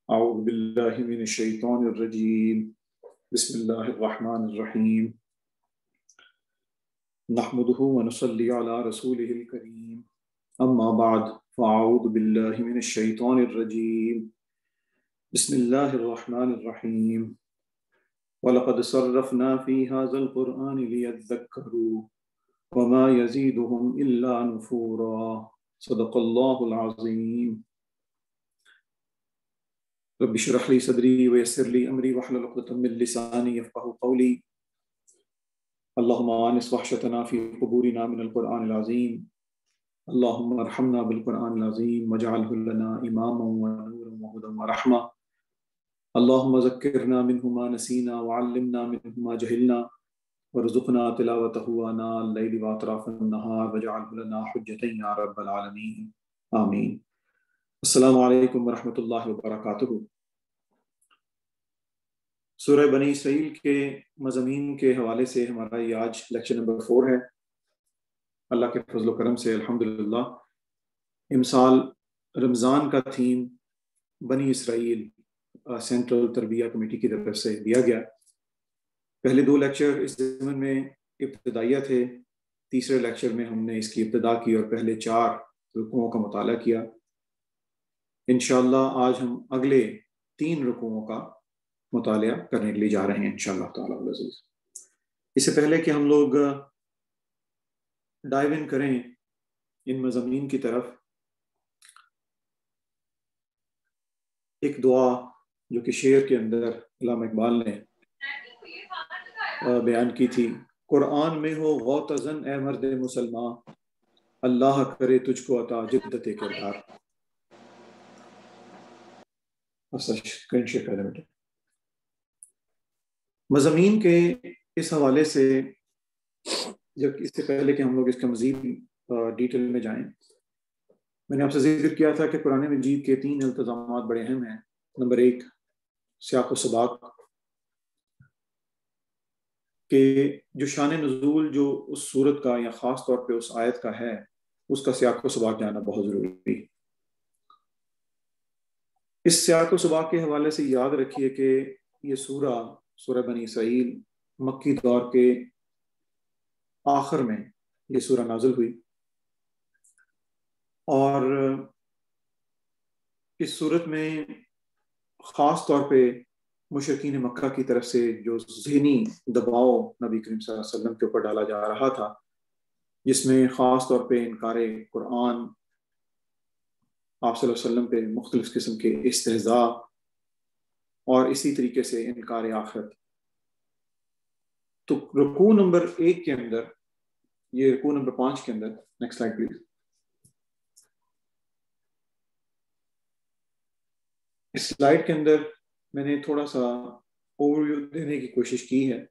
أعوذ بالله من الشيطان الرجيم بسم الله الرحمن الرحيم نحمده ونصلي على رسوله الكريم أما بعد فأعوذ بالله من الشيطان الرجيم بسم الله الرحمن الرحيم ولقد صرفنا في هذا القرآن ليذكروا وما يزيدهم إلا نفورا صدق الله العظيم رب اشرح لي صدري ويسر لي امري واحلل عقدة من لساني يفقهوا قولي اللهم آنس وحشتنا في قبورنا من القرآن العظيم اللهم ارحمنا بالقرآن العظيم واجعله لنا إماما ونورا وهدى ورحمة اللهم ذكرنا منه ما نسينا وعلمنا منه ما جهلنا وارزقنا تلاوته آناء الليل وأطراف النهار واجعله لنا حجة يا رب العالمين آمين. السلام علیکم ورحمۃ اللہ وبرکاتہ۔ سورہ بنی اسرائیل کے مضامین کے حوالے سے ہمارا یہ آج لیکچر نمبر 4 ہے۔ اللہ کے فضل و کرم سے الحمدللہ امسال رمضان کا تھیم بنی اسرائیل سینٹرل تربیہ کمیٹی کی طرف سے دیا گیا۔ پہلے 2 لیکچر اس ضمن میں ابتدائیہ تھے، تیسرے لیکچر میں ہم نے اس کی ابتدا کی اور پہلے 4 رکوعوں کا مطالعہ کیا۔ انشاءاللہ آج ہم اگلے 3 رکوعوں کا مطالعہ کرنے کے لیے جا رہے ہیں انشاءاللہ تعالی العزیز۔ اس سے پہلے کہ ہم لوگ ڈائیو ان کریں ان مضامین کی طرف، ایک دعا جو کہ شعر کے اندر علامہ اقبال نے بیان کی تھی، قرآن میں ہو غوطہ زن اے مرد مسلمان، اللہ کرے تجھ کو عطا جدت کردار۔ مضامین کے اس حوالے سے جب اس سے پہلے کہ ہم لوگ اس کا مزید ڈیٹیل میں جائیں، میں نے آپ سے ذکر کیا تھا کہ قرآن مجید کے 3 التزامات بڑے اہم ہیں۔ نمبر 1 سیاق و سباق، کہ جو شان نزول جو اس صورت کا یا خاص طور پہ اس آیت کا ہے، اس کا سیاق و سباق جاننا بہت ضروری ہے۔ اس سیاق و سباق کے حوالے سے یاد رکھیے کہ یہ سورہ بنی اسرائیل مکی دور کے آخر میں یہ سورہ نازل ہوئی، اور اس صورت میں خاص طور پہ مشرکین مکہ کی طرف سے جو ذہنی دباؤ نبی کریم صلی اللہ علیہ وسلم کے اوپر ڈالا جا رہا تھا، جس میں خاص طور پہ انکار قرآن، آپ صلی اللہ علیہ وسلم پہ مختلف قسم کے استہزاء، اور اسی طریقے سے انکار آخرت۔ تو رکوع نمبر 1 کے اندر، یہ رکوع نمبر 5 کے اندر، نیکسٹ سلائیڈ پلیز، اس سلائیڈ کے اندر میں نے تھوڑا سا اوور ویو دینے کی کوشش کی ہے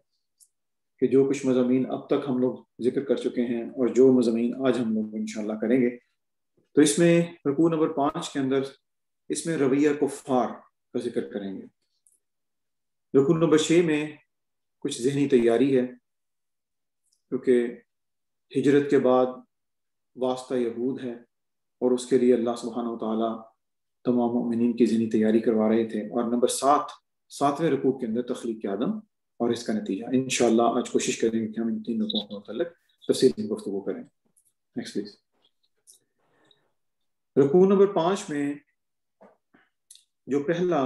کہ جو کچھ مضامین اب تک ہم لوگ ذکر کر چکے ہیں اور جو مضامین آج ہم لوگ انشاءاللہ کریں گے، تو اس میں رکوع نمبر 5 کے اندر اس میں رویہ کفار کا ذکر کریں گے۔ رکوع نمبر 6 میں کچھ ذہنی تیاری ہے، کیونکہ ہجرت کے بعد واسطہ یہود ہے اور اس کے لیے اللہ سبحانہ وتعالیٰ تمام مومنین کی ذہنی تیاری کروا رہے تھے۔ اور نمبر 7ویں رکوع کے اندر تخلیق آدم اور اس کا نتیجہ۔ انشاءاللہ آج کوشش کریں گے کہ ہم ان 3 رکوعوں کے متعلق تفصیل میں گفتگو کریں۔ Next please. رکوع نمبر 5 میں جو پہلا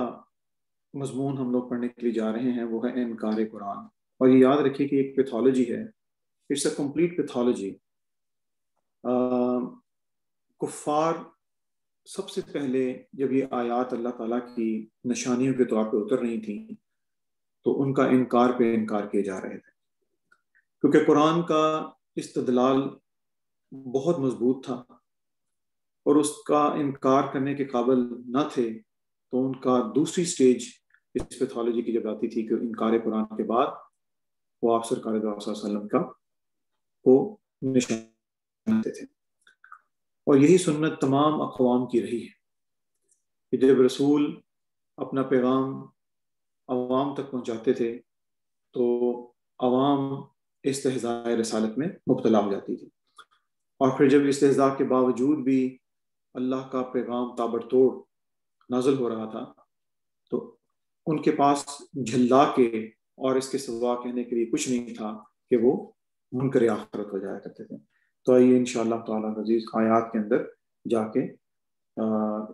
مضمون ہم لوگ پڑھنے کے لیے جا رہے ہیں وہ ہے انکار قرآن، اور یہ یاد رکھیے کہ ایک پیتھولوجی ہے، اٹس اے کمپلیٹ پیتھولوجی۔ کفار سب سے پہلے جب یہ آیات اللہ تعالیٰ کی نشانیوں کے طور پہ اتر رہی تھیں تو ان کا انکار پہ انکار کیے جا رہے تھے، کیونکہ قرآن کا استدلال بہت مضبوط تھا اور اس کا انکار کرنے کے قابل نہ تھے۔ تو ان کا دوسری سٹیج اس پیتھولوجی کی جب آتی تھی کہ انکار قرآن کے بعد وہ آپ سرکار صلی اللہ علیہ وسلم کا کو نشان تھے، اور یہی سنت تمام اقوام کی رہی ہے کہ جب رسول اپنا پیغام عوام تک پہنچاتے تھے تو عوام استہزاء رسالت میں مبتلا ہو جاتی تھی، اور پھر جب استہزاء کے باوجود بھی اللہ کا پیغام تابڑ توڑ نازل ہو رہا تھا تو ان کے پاس جھلا کے اور اس کے سوا کہنے کے لیے کچھ نہیں تھا کہ وہ منکر آخرت ہو جایا کرتے تھے. تو آئیے انشاءاللہ تعالیٰ عزیز آیات کے اندر جا کے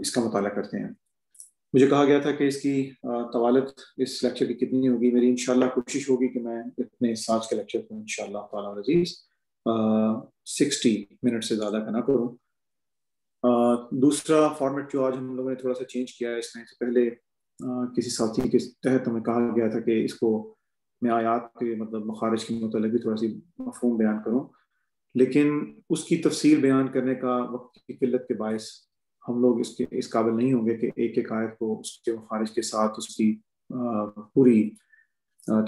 اس کا مطالعہ کرتے ہیں. مجھے کہا گیا تھا کہ اس کی طوالت اس لیکچر کی کتنی ہوگی. میری انشاءاللہ کوشش ہوگی کہ میں اتنے آج کے لیکچر کو انشاءاللہ تعالیٰ عزیز 60 منٹ سے زیادہ کا نہ کروں. دوسرا فارمیٹ جو آج ہم لوگوں نے تھوڑا سا چینج کیا ہے، اس میں سے پہلے کسی ساتھی کے تحت ہمیں کہا گیا تھا کہ اس کو میں آیات کے مطلب مخارج کے متعلق بھی تھوڑا سی مفہوم بیان کروں، لیکن اس کی تفصیل بیان کرنے کا وقت کی قلت کے باعث ہم لوگ اس قابل نہیں ہوں گے کہ ایک ایک آیت کو اس کے مخارج کے ساتھ اس کی پوری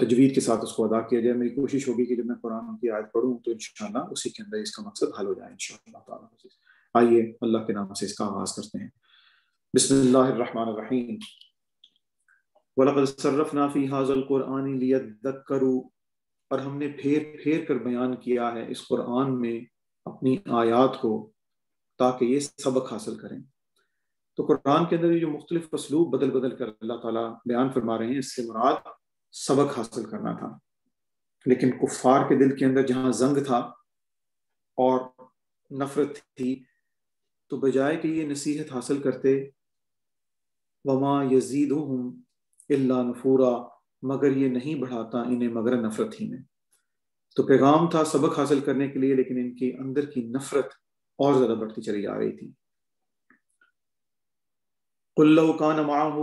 تجوید کے ساتھ اس کو ادا کیا جائے. میری کوشش ہوگی کہ جب میں قرآن کی آیت پڑھوں تو انشاءاللہ اسی کے اندر اس کا مقصد حل ہو جائے انشاءاللہ تعالیٰ. آئیے اللہ کے نام سے اس کا آغاز کرتے ہیں. بسم اللہ الرحمن الرحیم. وَلَقَدْ صَرَّفْنَا فِي هَذَا الْقُرْآنِ لِيَذَّكَّرُوا، اور ہم نے پھیر پھیر کر بیان کیا ہے اس قرآن میں اپنی آیات کو تاکہ یہ سبق حاصل کریں. تو قرآن کے اندر یہ جو مختلف اسلوب بدل بدل کر اللہ تعالیٰ بیان فرما رہے ہیں، اس سے مراد سبق حاصل کرنا تھا. لیکن کفار کے دل کے اندر جہاں زنگ تھا اور نفرت تھی، تو بجائے کہ یہ نصیحت حاصل کرتے وما یزیدہم الا نفورا، مگر یہ نہیں بڑھاتا انہیں مگر نفرت ہی میں. تو پیغام تھا سبق حاصل کرنے کے لیے، لیکن ان کے اندر کی نفرت اور زیادہ بڑھتی چلی جا رہی تھی. قل لو کان معہ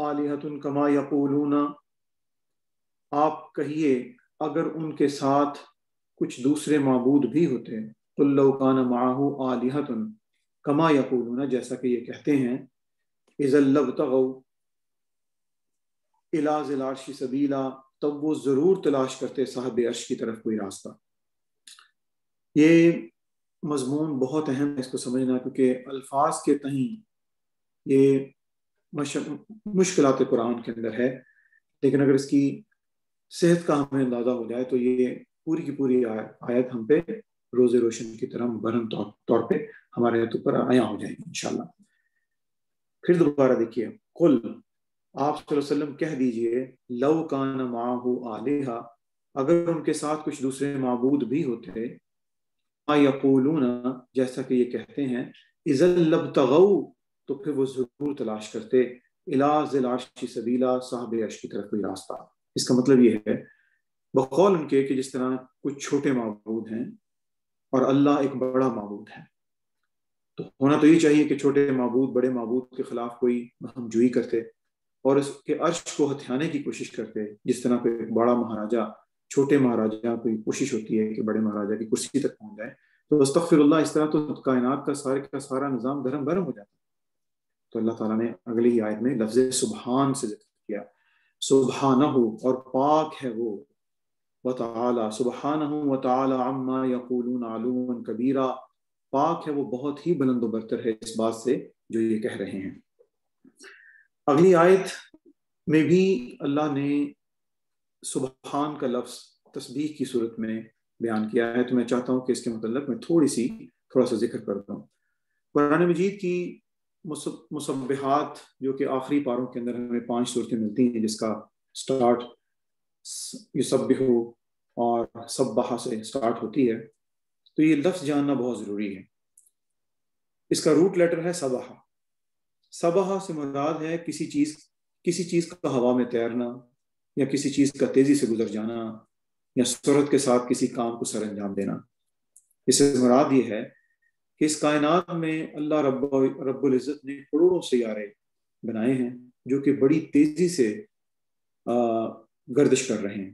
آلہۃ کما یقولون، آپ کہیے اگر ان کے ساتھ کچھ دوسرے معبود بھی ہوتے. قل لو کان معہ آلہۃ کما یقولون، جیسا کہ یہ کہتے ہیں. اذا لابتغوا الی ذی العرش سبیلا، تب وہ ضرور تلاش کرتے صاحب عرش کی طرف کوئی راستہ. یہ مضمون بہت اہم ہے اس کو سمجھنا، کیونکہ الفاظ کے تئیں یہ مشکلات قرآن کے اندر ہے، لیکن اگر اس کی صحت کا ہمیں اندازہ ہو جائے تو یہ پوری کی پوری آیت ہم پہ روز روشن کی طرح مبرہن طور پہ ہمارے اوپر عیاں ہو جائیں گی انشاءاللہ. پھر دوبارہ دیکھیے، قل، آپ صلی اللہ علیہ وسلم کہہ دیجئے، لو کان معہ آلہہ، اگر ان کے ساتھ کچھ دوسرے معبود بھی ہوتے. ما یقولون، جیسا کہ یہ کہتے ہیں. اذا لابتغوا، تو پھر وہ ضرور تلاش کرتے الی ذی العرش سبیلا، صاحب عرش کی طرف کوئی راستہ. اس کا مطلب یہ ہے بقول ان کے کہ جس طرح کچھ چھوٹے معبود ہیں اور اللہ ایک بڑا معبود ہے، تو ہونا تو یہ چاہیے کہ چھوٹے معبود بڑے معبود کے خلاف کوئی ہم جوئی کرتے اور اس کے عرش کو ہتھیانے کی کوشش کرتے، جس طرح کوئی بڑا مہاراجا چھوٹے مہاراجا کوئی کوشش ہوتی ہے کہ بڑے مہاراجا کی کرسی تک پہنچ جائے. تو استغفر اللہ، اس طرح تو کائنات کا سارا نظام دھرم بھرم ہو جاتا. تو اللہ تعالیٰ نے اگلی آیت میں لفظ سبحان سے ذکر کیا. سبحانہ، اور پاک ہے وہ، وتعالی، سبحانہ وتعالی عما یقولون علوا کبیرا، پاک ہے وہ بہت ہی بلند و برتر ہے اس بات سے جو یہ کہہ رہے ہیں. اگلی آیت میں بھی اللہ نے سبحان کا لفظ تسبیح کی صورت میں بیان کیا ہے. تو میں چاہتا ہوں کہ اس کے متعلق میں تھوڑا سا ذکر کرتا ہوں. قرآن مجید کی مسبحات، جو کہ آخری پاروں کے اندر ہمیں 5 صورتیں ملتی ہیں، جس کا سٹارٹ یسبح اور سبح سے سٹارٹ ہوتی ہے، تو یہ لفظ جاننا بہت ضروری ہے. اس کا روٹ لیٹر ہے سبح. سبح سے مراد ہے کسی چیز کا ہوا میں تیرنا، یا کسی چیز کا تیزی سے گزر جانا، یا سرعت کے ساتھ کسی کام کو سر انجام دینا. اس سے مراد یہ ہے کہ اس کائنات میں اللہ رب العزت نے کروڑوں سیارے بنائے ہیں جو کہ بڑی تیزی سے گردش کر رہے ہیں،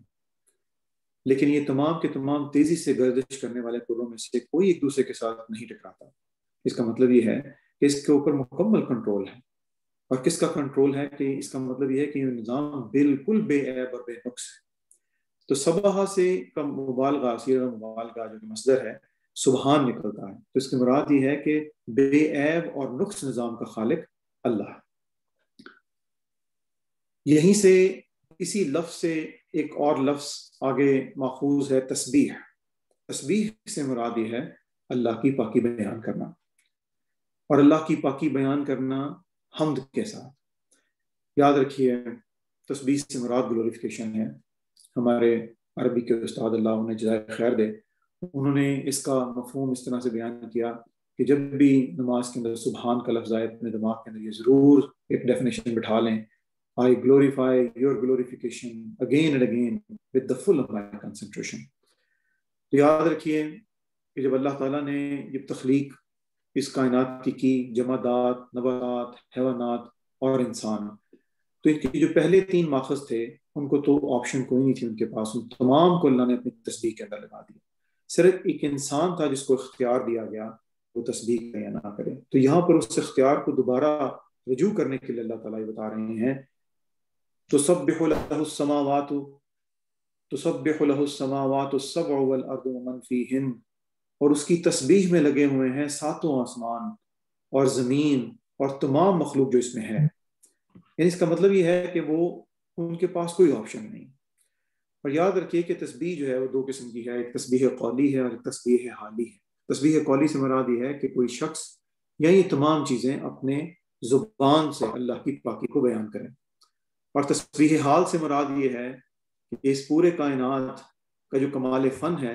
لیکن یہ تمام کے تمام تیزی سے گردش کرنے والے کروڑوں میں سے کوئی ایک دوسرے کے ساتھ نہیں ٹکراتا. اس کا مطلب یہ ہے کہ اس کے اوپر مکمل کنٹرول ہے. اور کس کا کنٹرول ہے؟ کہ اس کا مطلب یہ ہے کہ یہ نظام بالکل بے عیب اور بے نقص ہے. تو سبحہ سے کا مبالغہ، صیغہ مبالغہ جو کہ مصدر ہے، سبحان نکلتا ہے. تو اس کی مراد یہ ہے کہ بے عیب اور نقص نظام کا خالق اللہ. یہیں سے اسی لفظ سے ایک اور لفظ آگے ماخوذ ہے، تسبیح. تسبیح سے مراد یہ ہے اللہ کی پاکی بیان کرنا، اور اللہ کی پاکی بیان کرنا حمد کے ساتھ. یاد رکھیے تسبیح سے مراد گلوریفیکیشن ہے. ہمارے عربی کے استاد اللہ انہیں جزائے خیر دے، انہوں نے اس کا مفہوم اس طرح سے بیان کیا کہ جب بھی نماز کے اندر سبحان کا لفظ آئے اپنے دماغ کے اندر یہ ضرور ایک ڈیفینیشن بٹھا لیں، I glorify your glorification again and again with the full of my concentration. تو یاد رکھیے کہ جب اللہ تعالیٰ نے یہ تخلیق اس کائنات کی جمادات، نباتات، حیوانات اور انسان، تو ان کے جو پہلے 3 ماخذ تھے ان کو تو آپشن کوئی نہیں تھی ان کے پاس، ان تمام کو اللہ نے اپنی تسبیح کے اندر لگا دیا. صرف ایک انسان تھا جس کو اختیار دیا گیا وہ تسبیح کرے یا نہ کرے. تو یہاں پر اس اختیار کو دوبارہ رجوع کرنے کے لیے اللہ تعالیٰ یہ بتا رہے ہیں تسبح له السماوات السبع والارض ومن فیہن، اور اس کی تسبیح میں لگے ہوئے ہیں 7 آسمان اور زمین اور تمام مخلوق جو اس میں ہے. یعنی اس کا مطلب یہ ہے کہ وہ ان کے پاس کوئی آپشن نہیں. اور یاد رکھیے کہ تسبیح جو ہے وہ 2 قسم کی ہے، ایک تسبیح قولی ہے اور ایک تسبیح حالی ہے. تسبیح قولی سے مراد یہ ہے کہ کوئی شخص یا یہ تمام چیزیں اپنے زبان سے اللہ کی پاکی کو بیان کریں، اور تسبیح حال سے مراد یہ ہے کہ اس پورے کائنات کا جو کمال فن ہے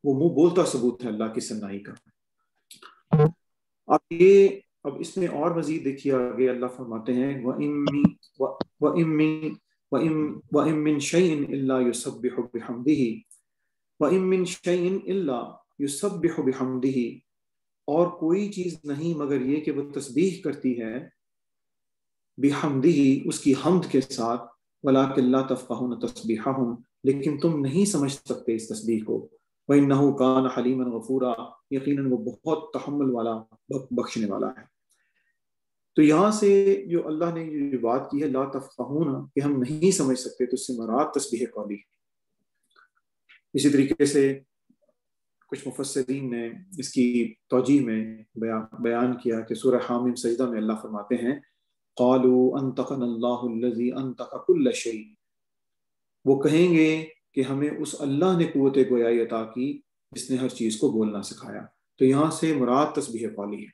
وہ منہ بولتا ثبوت ہے اللہ کی صنائی کا. اب اس میں اور مزید دیکھیے آگے اللہ فرماتے ہیں وَإِن مِّن شَيْءٍ إِلَّا يُسَبِّحُ بِحَمْدِهِ وَإِن مِّن شَيْءٍ إِلَّا يُسَبِّحُ بِحَمْدِهِ، اور کوئی چیز نہیں مگر یہ کہ وہ تسبیح کرتی ہے بِحَمْدِهِ، اس کی حمد کے ساتھ، وَلَٰكِن لَّا تَفْقَهُونَ تَسْبِيحَهُمْ، لیکن تم نہیں سمجھ سکتے اس تسبیح کو. وَإِنَّهُ كَانَ حَلِيمًا غَفُورًا، یقیناً وہ بہت تحمل والا، بخشنے والا ہے. تو یہاں سے جو اللہ نے یہ بات کی ہے لا تفقہون، کہ ہم نہیں سمجھ سکتے، تو اس سے مراد تسبیح قولی. اسی طریقے سے کچھ مفسرین نے اس کی توجیہ میں بیان کیا کہ سورہ حامیم سجدہ میں اللہ فرماتے ہیں قالوا انطقنا اللہ الذی انطق کل شیء، وہ کہیں گے کہ ہمیں اس اللہ نے قوت گویائی عطا کی جس نے ہر چیز کو بولنا سکھایا. تو یہاں سے مراد تسبیح قولی ہے.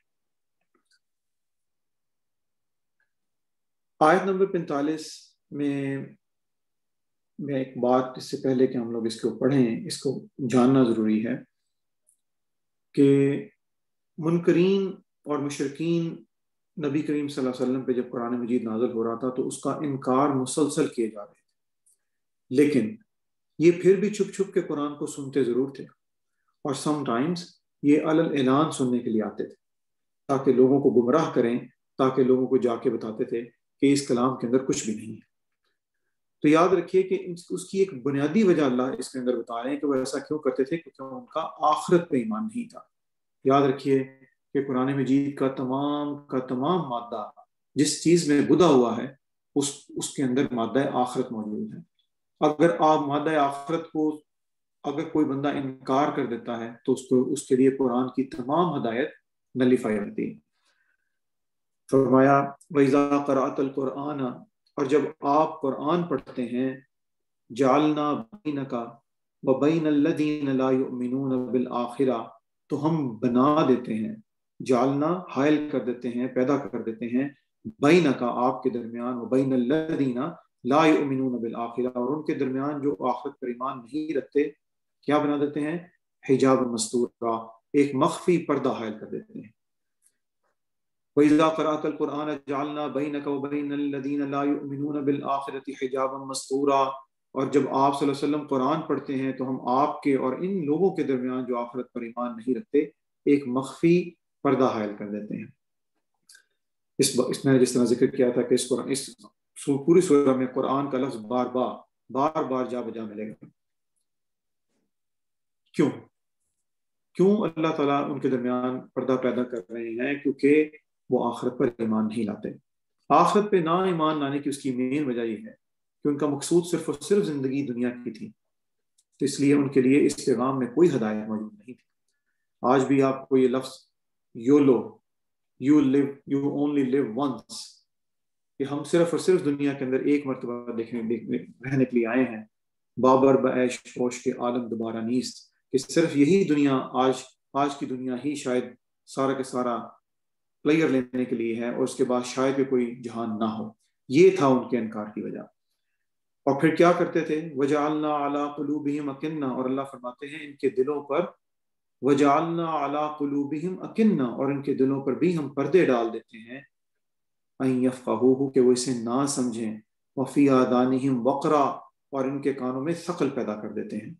آیت نمبر 45 میں ایک بات، اس سے پہلے کہ ہم لوگ اس کو پڑھیں، اس کو جاننا ضروری ہے کہ منکرین اور مشرکین نبی کریم صلی اللہ علیہ وسلم پہ جب قرآن مجید نازل ہو رہا تھا تو اس کا انکار مسلسل کیے جا رہے تھے، لیکن یہ پھر بھی چھپ چھپ کے قرآن کو سنتے ضرور تھے، اور سم ٹائمز یہ علی اعلان سننے کے لیے آتے تھے تاکہ لوگوں کو گمراہ کریں، تاکہ لوگوں کو جا کے بتاتے تھے کہ اس کلام کے اندر کچھ بھی نہیں ہے. تو یاد رکھیے کہ اس کی ایک بنیادی وجہ اللہ اس کے اندر بتا رہے ہیں کہ وہ ایسا کیوں کرتے تھے، کیونکہ ان کا آخرت پہ ایمان نہیں تھا. یاد رکھیے کہ قرآن مجید کا تمام مادہ جس چیز میں گدا ہوا ہے اس کے اندر مادہ آخرت موجود ہے. اگر آپ مادہ آخرت کو اگر کوئی بندہ انکار کر دیتا ہے تو اس کے لیے قرآن کی تمام ہدایت نلیفائی ہوتی ہے. فرمایا وَإِذَا قَرَأْتَ الْقُرْآنَ، اور جب آپ قرآن پڑھتے ہیں جَعَلْنَا بَيْنَكَ وَبَيْنَ الَّذِينَ لَا يُؤْمِنُونَ بِالْآخِرَةِ، تو ہم بنا دیتے ہیں، جعلنا حائل کر دیتے ہیں، پیدا کر دیتے ہیں، بینک آپ کے درمیان، وبین الذین لا یؤمنون بالآخرہ، اور ان کے درمیان جو آخرت پر ایمان نہیں رکھتے، کیا بنا دیتے ہیں؟ حجاب مستورا، ایک مخفی پردہ حائل کر دیتے ہیں. وَإِذَا قَرَأْتَ الْقُرْآنَ جَعَلْنَا بَيْنَكَ وَبَيْنَ الَّذِينَ لَا يُؤْمِنُونَ بِالْآخِرَةِ حِجَابًا مَسْتُورًا، اور جب آپ صلی اللہ علیہ وسلم قرآن پڑھتے ہیں تو ہم آپ کے اور ان لوگوں کے درمیان جو آخرت پر ایمان نہیں رکھتے ایک مخفی پردہ حائل کر دیتے ہیں. اس میں جس طرح ذکر کیا تھا کہ اس پوری سورہ میں قرآن کا لفظ بار بار جا بجا ملے گا. کیوں اللہ تعالیٰ ان کے درمیان پردہ پیدا کر رہے ہیں؟ کیونکہ وہ آخرت پر ایمان نہیں لاتے. آخرت پہ نہ ایمان لانے کی اس کی مین وجہ یہ ہے کہ ان کا مقصود صرف اور صرف زندگی دنیا کی تھی، تو اس لیے ان کے لیے اس پیغام میں کوئی ہدایت موجود نہیں تھی. آج بھی آپ کو یہ لفظ YOLO, you only live once، کہ ہم صرف اور صرف دنیا کے اندر ایک مرتبہ رہنے کے لیے آئے ہیں. بابر بعیش پوش کے عالم دوبارہ نیست، کہ صرف یہی دنیا آج کی دنیا ہی شاید سارا کے سارا پلیئر لینے کے لیے ہے، اور اس کے بعد شاید بھی کوئی جہان نہ ہو. یہ تھا ان کے انکار کی وجہ. اور پھر کیا کرتے تھے؟ وجعلنا علی قلوبہم اکنہ، اور اللہ فرماتے ہیں ان کے دلوں پر وجعلنا علی قلوبہم اکنہ، اور ان کے دلوں پر بھی ہم پردے ڈال دیتے ہیں ان یفقہوہ کہ وہ اسے نہ سمجھیں، وفی آذانہم وقرا، اور ان کے کانوں میں ثقل پیدا کر دیتے ہیں.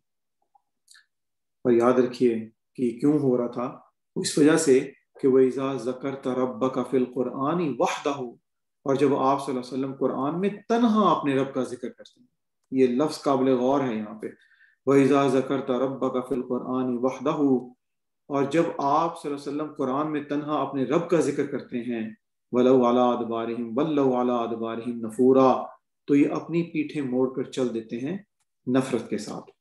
اور یاد رکھیے کہ یہ کیوں ہو رہا تھا؟ اس وجہ سے کہ وَإِذَا ذَكَرْتَ رَبَّكَ فِي الْقُرْآنِ وَحْدَهُ، اور جب آپ صلی اللہ علیہ وسلم قرآن میں تنہا اپنے رب کا ذکر کرتے ہیں. یہ لفظ قابل غور ہے یہاں پہ، وَإِذَا ذَكَرْتَ رَبَّكَ فِي الْقُرْآنِ وَحْدَهُ، اور جب آپ صلی اللہ علیہ وسلم قرآن میں تنہا اپنے رب کا ذکر کرتے ہیں وَلَوْ عَلَىٰ أَدْبَارِهِمْ وَلَّوْا عَلَىٰ أَدْبَارِهِمْ نُفُورًا، تو یہ اپنی پیٹھیں موڑ کر چل دیتے ہیں نفرت کے ساتھ.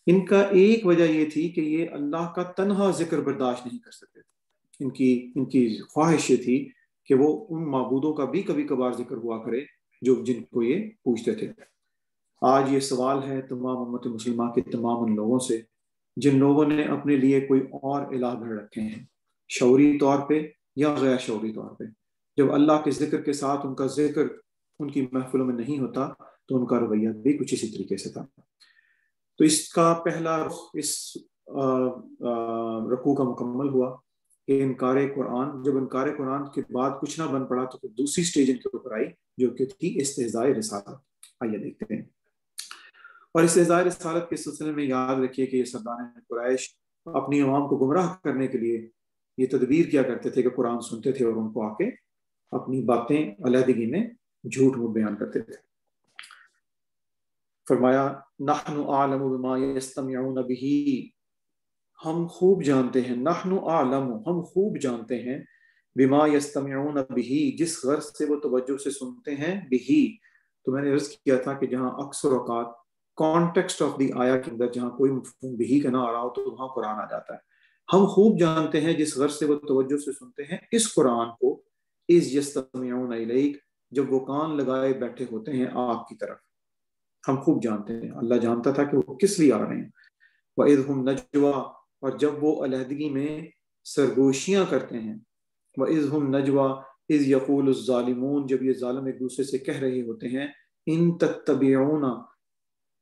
ان کا ایک وجہ یہ تھی کہ یہ اللہ کا تنہا ذکر برداشت نہیں کر سکتے تھے. ان کی خواہش یہ تھی کہ وہ ان معبودوں کا بھی کبھی کبھار ذکر ہوا کرے جن کو یہ پوچھتے تھے. آج یہ سوال ہے تمام امت مسلمہ کے تمام ان لوگوں سے جن لوگوں نے اپنے لیے کوئی اور الہ گھڑ رکھے ہیں، شعوری طور پہ یا غیر شعوری طور پہ. جب اللہ کے ذکر کے ساتھ ان کا ذکر ان کی محفلوں میں نہیں ہوتا تو ان کا رویہ بھی کچھ اسی طریقے سے تھا. تو اس کا پہلا رخ اس رکوع کا مکمل ہوا کہ انکار قرآن. جب انکار قرآن کے بعد کچھ نہ بن پڑا تو پھر دوسری سٹیج ان کے اوپر آئی جو کہ تھی استہزاء رسالت. آئیے دیکھتے ہیں. اور استہزاء رسالت کے سلسلے میں یاد رکھیے کہ یہ سردار قریش اپنی عوام کو گمراہ کرنے کے لیے یہ تدبیر کیا کرتے تھے کہ قرآن سنتے تھے اور ان کو آ کے اپنی باتیں علیحدگی میں جھوٹ موٹ بیان کرتے تھے. فرمایا نحن اعلم بما یستمعون به، ہم خوب جانتے ہیں، نحن اعلم ہم خوب جانتے ہیں، بما یستمعون به جس غرض سے وہ توجہ سے سنتے ہیں، به تو میں نے عرض کیا تھا کہ جہاں اکثر اوقات کانٹیکسٹ آف دی آیا کے اندر جہاں کوئی مفہوم به کا نہ آ رہا ہو تو وہاں قرآن آ جاتا ہے. ہم خوب جانتے ہیں جس غرض سے وہ توجہ سے سنتے ہیں اس قرآن کو، اذ یستمعون الیک جب وہ کان لگائے بیٹھے ہوتے ہیں آپ کی طرف. ہم خوب جانتے ہیں، اللہ جانتا تھا کہ وہ کس لیے آ رہے ہیں. وَإِذْ هُمْ نَجْوَىٰ اور جب وہ علیحدگی میں سرگوشیاں کرتے ہیں. وَإِذْ هُمْ نَجْوَىٰ اِذْ يَقُولُ الظَّالِمُونَ جب یہ ظالم ایک دوسرے سے کہہ رہے ہوتے ہیں ان تتبعون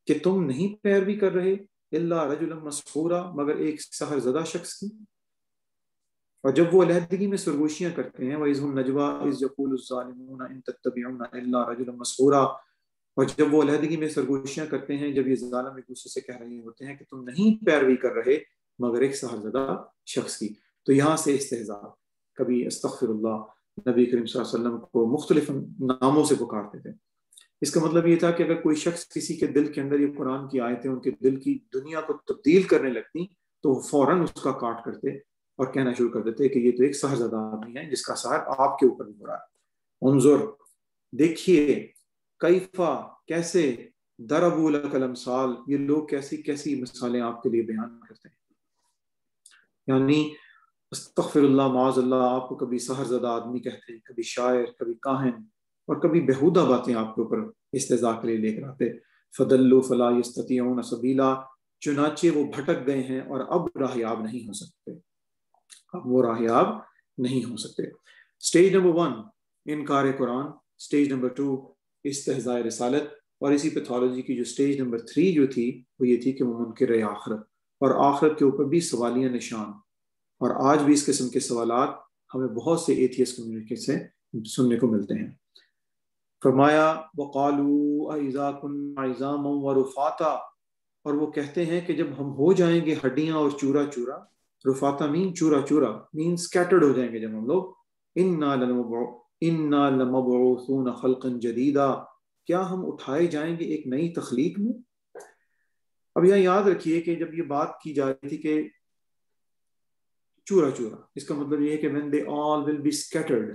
کہ تم نہیں پیروی کر رہے الا رجلا مسحورا مگر ایک سحر زدہ شخص کی. اور جب وہ علیحدگی میں سرگوشیاں کرتے ہیں وَإِذْ هُمْ نَجْوَىٰ اِذْ يَقُولُ الظَّالِمُونَ إِن تَتَّبِعُونَ إِلَّا رَجُلًا مَسْحُورًا اور جب وہ علیحدگی میں سرگوشیاں کرتے ہیں جب یہ ظالم ایک دوسرے سے کہہ رہے ہوتے ہیں کہ تم نہیں پیروی کر رہے مگر ایک سحر زدہ شخص کی. تو یہاں سے استہزاء، کبھی استغفر اللہ، نبی کریم صلی اللہ علیہ وسلم کو مختلف ناموں سے پکارتے تھے. اس کا مطلب یہ تھا کہ اگر کوئی شخص کسی کے دل کے اندر یہ قرآن کی آیتیں ان کے دل کی دنیا کو تبدیل کرنے لگتی تو وہ فوراً اس کا کاٹ کرتے اور کہنا شروع کر دیتے کہ یہ تو ایک سحر زدہ آدمی ہے جس کا سحر آپ کے اوپر بھی ہو رہا ہے. انظر دیکھیے، کیفا کیسے، ضربوا لک الامثال یہ لوگ کیسی کیسی مثالیں آپ کے لیے بیان کرتے ہیں. یعنی استغفر اللہ معاذ اللہ، آپ کو کبھی سحر زدہ آدمی کہتے ہیں، کبھی شاعر، کبھی کاہن، اور کبھی بہودہ باتیں آپ کے اوپر استہزاء کے لیے لے کر آتے. فدلوا فلا یستطیعون سبیلا چنانچہ وہ بھٹک گئے ہیں اور اب راہیاب نہیں ہو سکتے، اب وہ راہیاب نہیں ہو سکتے. سٹیج نمبر 1 انکار قرآن، سٹیج نمبر 2 استہزاء رسالت، اور اسی پیتھولوجی کی جو سٹیج نمبر 3 جو تھی وہ یہ تھی کہ وہ منکر آخرت، اور آخرت کے اوپر بھی سوالیہ نشان. اور آج بھی اس قسم کے سوالات ہمیں بہت سے ایتھیسٹ کمیونٹی سے سننے کو ملتے ہیں. فرمایا وقالوا اذا كنا عظاما ورفاتا اور وہ کہتے ہیں کہ جب ہم ہو جائیں گے ہڈیاں اور چورا چورا، رفاتا مین چورا چورا مین سکیٹرڈ ہو جائیں گے جب ہم لوگ، انا لمبعوثون خلقا جدیدا کیا ہم اٹھائے جائیں گے ایک نئی تخلیق میں. اب یہاں یاد رکھیے کہ جب یہ بات کی جا رہی تھی کہ چورا چورا، اس کا مطلب یہ ہے کہ when they all will be scattered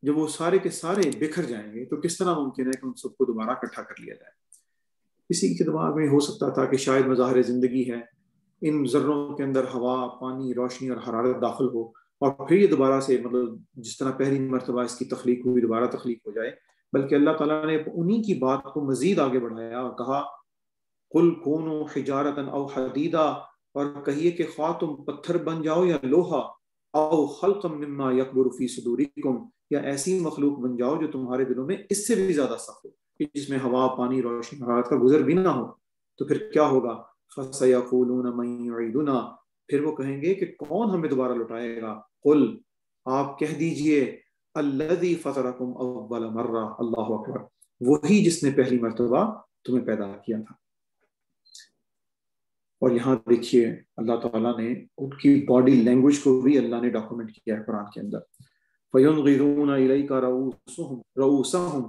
جب وہ سارے کے سارے بکھر جائیں گے تو کس طرح ممکن ہے کہ ان سب کو دوبارہ اکٹھا کر لیا جائے. کسی کے دماغ میں ہو سکتا تھا کہ شاید مظاہر زندگی ہے، ان ذروں کے اندر ہوا، پانی، روشنی اور حرارت داخل ہو اور پھر یہ دوبارہ سے مطلب جس طرح پہلی مرتبہ اس کی تخلیق ہوئی دوبارہ تخلیق ہو جائے. بلکہ اللہ تعالیٰ نے انہی کی بات کو مزید آگے بڑھایا اور کہا قل کونوا حجارۃ او حدیدا اور کہیے کہ خواہ تم پتھر بن جاؤ یا لوہا. او خلقا مما یکبر فی صدورکم، یا ایسی مخلوق بن جاؤ جو تمہارے دلوں میں اس سے بھی زیادہ سخت ہو، کہ جس میں ہوا، پانی، روشنی، حرارت کا گزر بھی نہ ہو. تو پھر کیا ہوگا؟ فَسَيَقُولُونَ مَن يُعِيدُنَا، پھر وہ کہیں گے کہ کون ہمیں دوبارہ لوٹائے گا. قل، آپ کہہ دیجئے، الذی فطرکم اول مرہ، اللہ اکبر، وہی جس نے پہلی مرتبہ تمہیں پیدا کیا تھا. اور یہاں دیکھیے اللہ تعالیٰ نے ان کی باڈی لینگویج کو بھی اللہ نے ڈاکومنٹ کیا ہے قرآن کے اندر. فَيُنْغِضُونَ إِلَيْكَ رُؤُوسَهُمْ،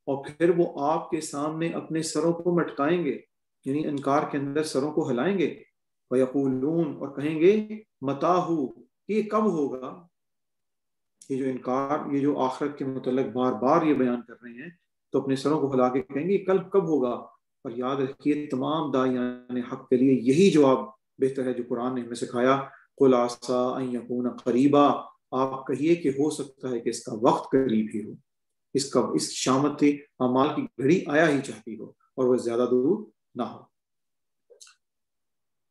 اور پھر وہ آپ کے سامنے اپنے سروں کو مٹکائیں گے، یعنی انکار کے اندر سروں کو ہلائیں گے. وَيَقُولُونَ، اور کہیں گے، مَتَىٰ، یہ کب ہوگا؟ یہ جو انکار، یہ جو آخرت کے متعلق بار بار یہ بیان کر رہے ہیں، تو اپنے سروں کو ہلا کے کہیں گے کب ہوگا. اور یاد رکھیے تمام داعیان حق کے لیے یہی جواب بہتر ہے جو قرآن نے ہمیں سکھایا. قل عسیٰ ان یکون قریبا، آپ کہیے کہ ہو سکتا ہے کہ اس کا وقت قریب ہی ہو، اس شامت اعمال کی گھڑی آیا ہی چاہتی ہو اور وہ زیادہ دور نہ ہو.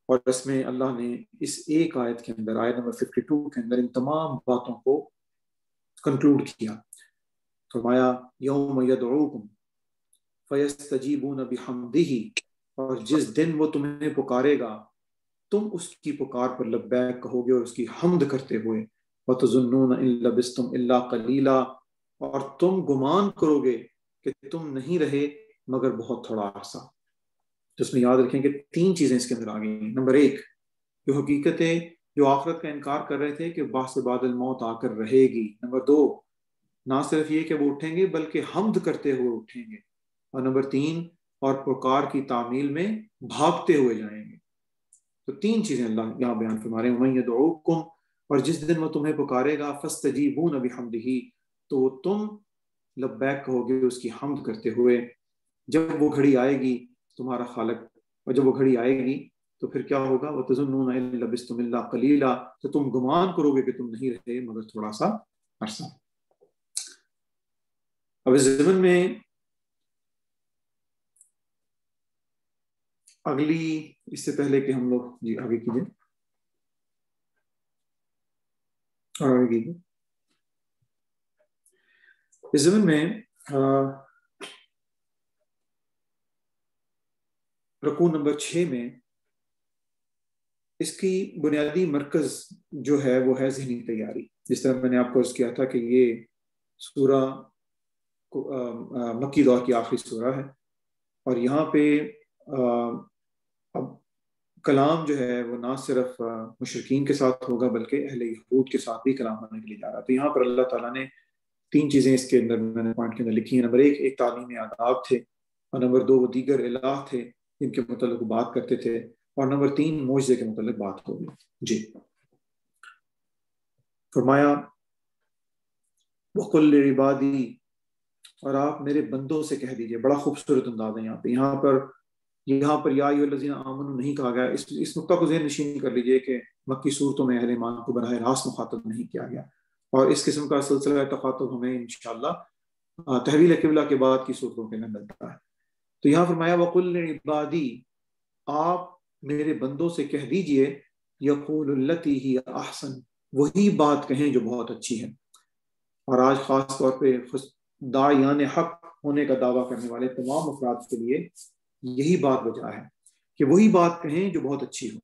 اور اس میں اللہ نے اس ایک آیت کے اندر، آیت نمبر 52 کے اندر، ان تمام باتوں کو کنکلوڈ کیا. فرمایا یوم یدعوکم فیستجیبون بحمدہ، اور جس دن وہ تمہیں پکارے گا تم اس کی پکار پر لبیک کہو گے اور اس کی حمد کرتے ہوئے. وَتَظُنُّونَ إِن لَبِثْتُمْ إِلَّا قَلِيلًا، اور تم گمان کرو گے کہ تم نہیں رہے مگر بہت تھوڑا عرصہ. تو اس میں یاد رکھیں کہ 3 چیزیں اس کے اندر آ گئی ہیں. نمبر 1، جو حقیقتیں جو آخرت کا انکار کر رہے تھے کہ بعث بعد الموت آ کر رہے گی. نمبر 2، نہ صرف یہ کہ وہ اٹھیں گے بلکہ حمد کرتے ہوئے اٹھیں گے. اور نمبر 3، اور پکار کی تعمیل میں بھاگتے ہوئے جائیں گے. تو 3 چیزیں اللہ یہاں بیان فرما رہے ہیں. وَمَن يَدْعُوكُمْ، اور جس دن وہ تمہیں پکارے گا، فَاسْتَجِيبُونَ بِحَمْدِهِ، تو تم لبیک کہو گے اس کی حمد کرتے ہوئے. جب وہ گھڑی آئے گی تمہارا خالق، اور جب وہ گھڑی آئے گی تو پھر کیا ہوگا؟ وَتَظُنُّونَ إِن لَبِثْتُمْ إِلَّا قَلِيلًا، تو تم گمان کرو گے کہ تم نہیں رہے مگر تھوڑا سا عرصہ. اب اس زمن میں اگلی، اس سے پہلے کہ ہم لوگ جی آگے کیجیے اور آگے کیجیے. اس زمن میں رکوع نمبر 6 میں اس کی بنیادی مرکز جو ہے وہ ہے ذہنی تیاری. جس طرح میں نے آپ کو عرض کیا تھا کہ یہ سورہ مکی دور کی آخری سورہ ہے، اور یہاں پہ اب کلام جو ہے وہ نہ صرف مشرکین کے ساتھ ہوگا بلکہ اہل یہود کے ساتھ بھی کلام ہونے کے لیے جا رہا ہے. تو یہاں پر اللہ تعالیٰ نے 3 چیزیں اس کے اندر میں نے پوائنٹ کے اندر لکھی ہیں. نمبر 1، ایک تعلیم آداب تھے، اور نمبر 2، وہ دیگر الہ تھے جن کے متعلق بات کرتے تھے، اور نمبر 3، معجزے کے متعلق بات ہوگی. جی فرمایا وَقُلْ لِعِبَادِي، اور آپ میرے بندوں سے کہہ دیجئے. بڑا خوبصورت انداز ہے یہاں پر یا ایھا الذین آمنوا نہیں کہا گیا. اس نقطہ کو ذہن نشین کر لیجئے کہ مکی صورتوں میں اہل ایمان کو براہ راست مخاطب نہیں کیا گیا، اور اس قسم کا سلسلہ تخاطب ہمیں انشاءاللہ تحویل قبلہ کے بعد کی صورتوں کے اندر ملتا ہے. تو یہاں فرمایا وَقُلْ لِعِبَادِی، آپ میرے بندوں سے کہہ دیجئے، یقول التی ہی احسن، وہی بات کہیں جو بہت اچھی ہے. اور آج خاص طور پہ داعیان حق ہونے کا دعویٰ کرنے والے تمام افراد کے لیے یہی بات وجہ ہے کہ وہی بات کہیں جو بہت اچھی ہو.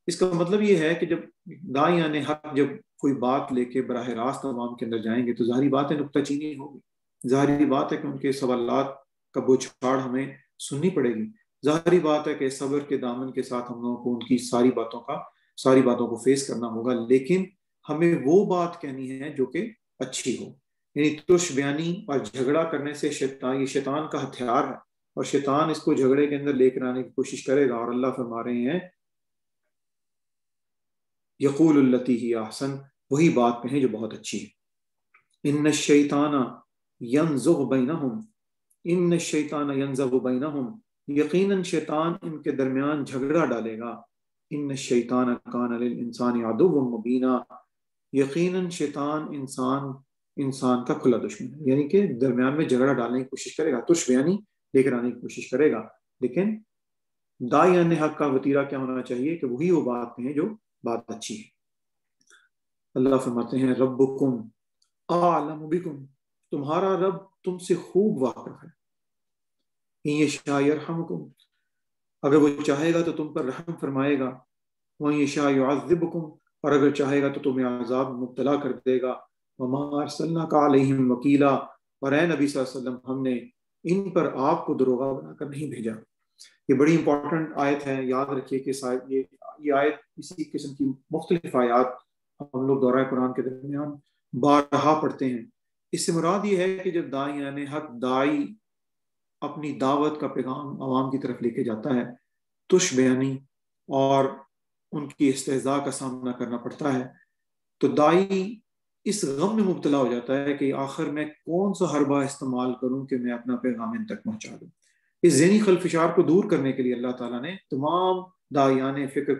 اس کا مطلب یہ ہے کہ جب داعیان حق جب کوئی بات لے کے براہ راست عوام کے اندر جائیں گے تو ظاہری بات ہے نکتہ چینی ہوگی، ظاہری بات ہے کہ ان کے سوالات کا بوچھاڑ ہمیں سننی پڑے گی، ظاہری بات ہے کہ صبر کے دامن کے ساتھ ہم لوگوں کو ان کی ساری باتوں کو فیس کرنا ہوگا. لیکن ہمیں وہ بات کہنی ہے جو کہ اچھی ہو. یعنی ترش بیانی اور جھگڑا کرنے سے یہ شیطان کا ہتھیار ہے، اور شیطان اس کو جھگڑے کے اندر لے کر آنے کی کوشش کرے گا. اور اللہ فرما رہے ہیں یقول التی ہی احسن، وہی بات کہیں جو بہت اچھی ہے. ان الشیطان ینزغ بینہم، ان الشیطان ینزغ بینہم، یقیناً شیطان ان کے درمیان جھگڑا ڈالے گا. ان الشیطان کان للانسان عدوا مبینا، یقیناً شیطان انسان کا کھلا دشمن ہے. یعنی کہ درمیان میں جھگڑا ڈالنے کی کوشش کرے گا، ترش بیانی لے کر آنے کی کوشش کرے گا. لیکن داعیان حق کا وتیرہ کیا ہونا چاہیے کہ وہی وہ بات کہیں جو بات اچھی ہے. اللہ فرماتے ہیں ربکم اعلم بکم، تمہارا رب تم سے خوب واقف ہے. ان یشاء یرحمکم، اگر وہ چاہے گا تو تم پر رحم فرمائے گا. وَإِن یشاء یعذبکم، اور اگر چاہے گا تو تمہیں عذاب میں مبتلا کر دے گا. وَمَا أَرْسَلْنَاكَ عَلَيْهِمْ وَكِيلًا، اور اے نبی صلی اللہ علیہ وسلم ہم نے ان پر آپ کو دروغہ بنا کر نہیں بھیجا. یہ بڑی امپورٹنٹ آیت ہے، یاد رکھیے کہ یہ آیت اسی قسم کی مختلف آیات ہم لوگ دورہ قرآن کے درمیان بارہا پڑھتے ہیں. اس سے مراد یہ ہے کہ جب داعیان حق داعی اپنی دعوت کا پیغام عوام کی طرف لے کے جاتا ہے، تش بیانی اور ان کی استہزاء کا سامنا کرنا پڑتا ہے، تو داعی اس غم میں مبتلا ہو جاتا ہے کہ آخر میں کون سا حربہ استعمال کروں کہ میں اپنا پیغام ان تک پہنچا دوں. اس ذہنی خلفشار کو دور کرنے کے لیے اللہ تعالیٰ نے تمام داعیان فکر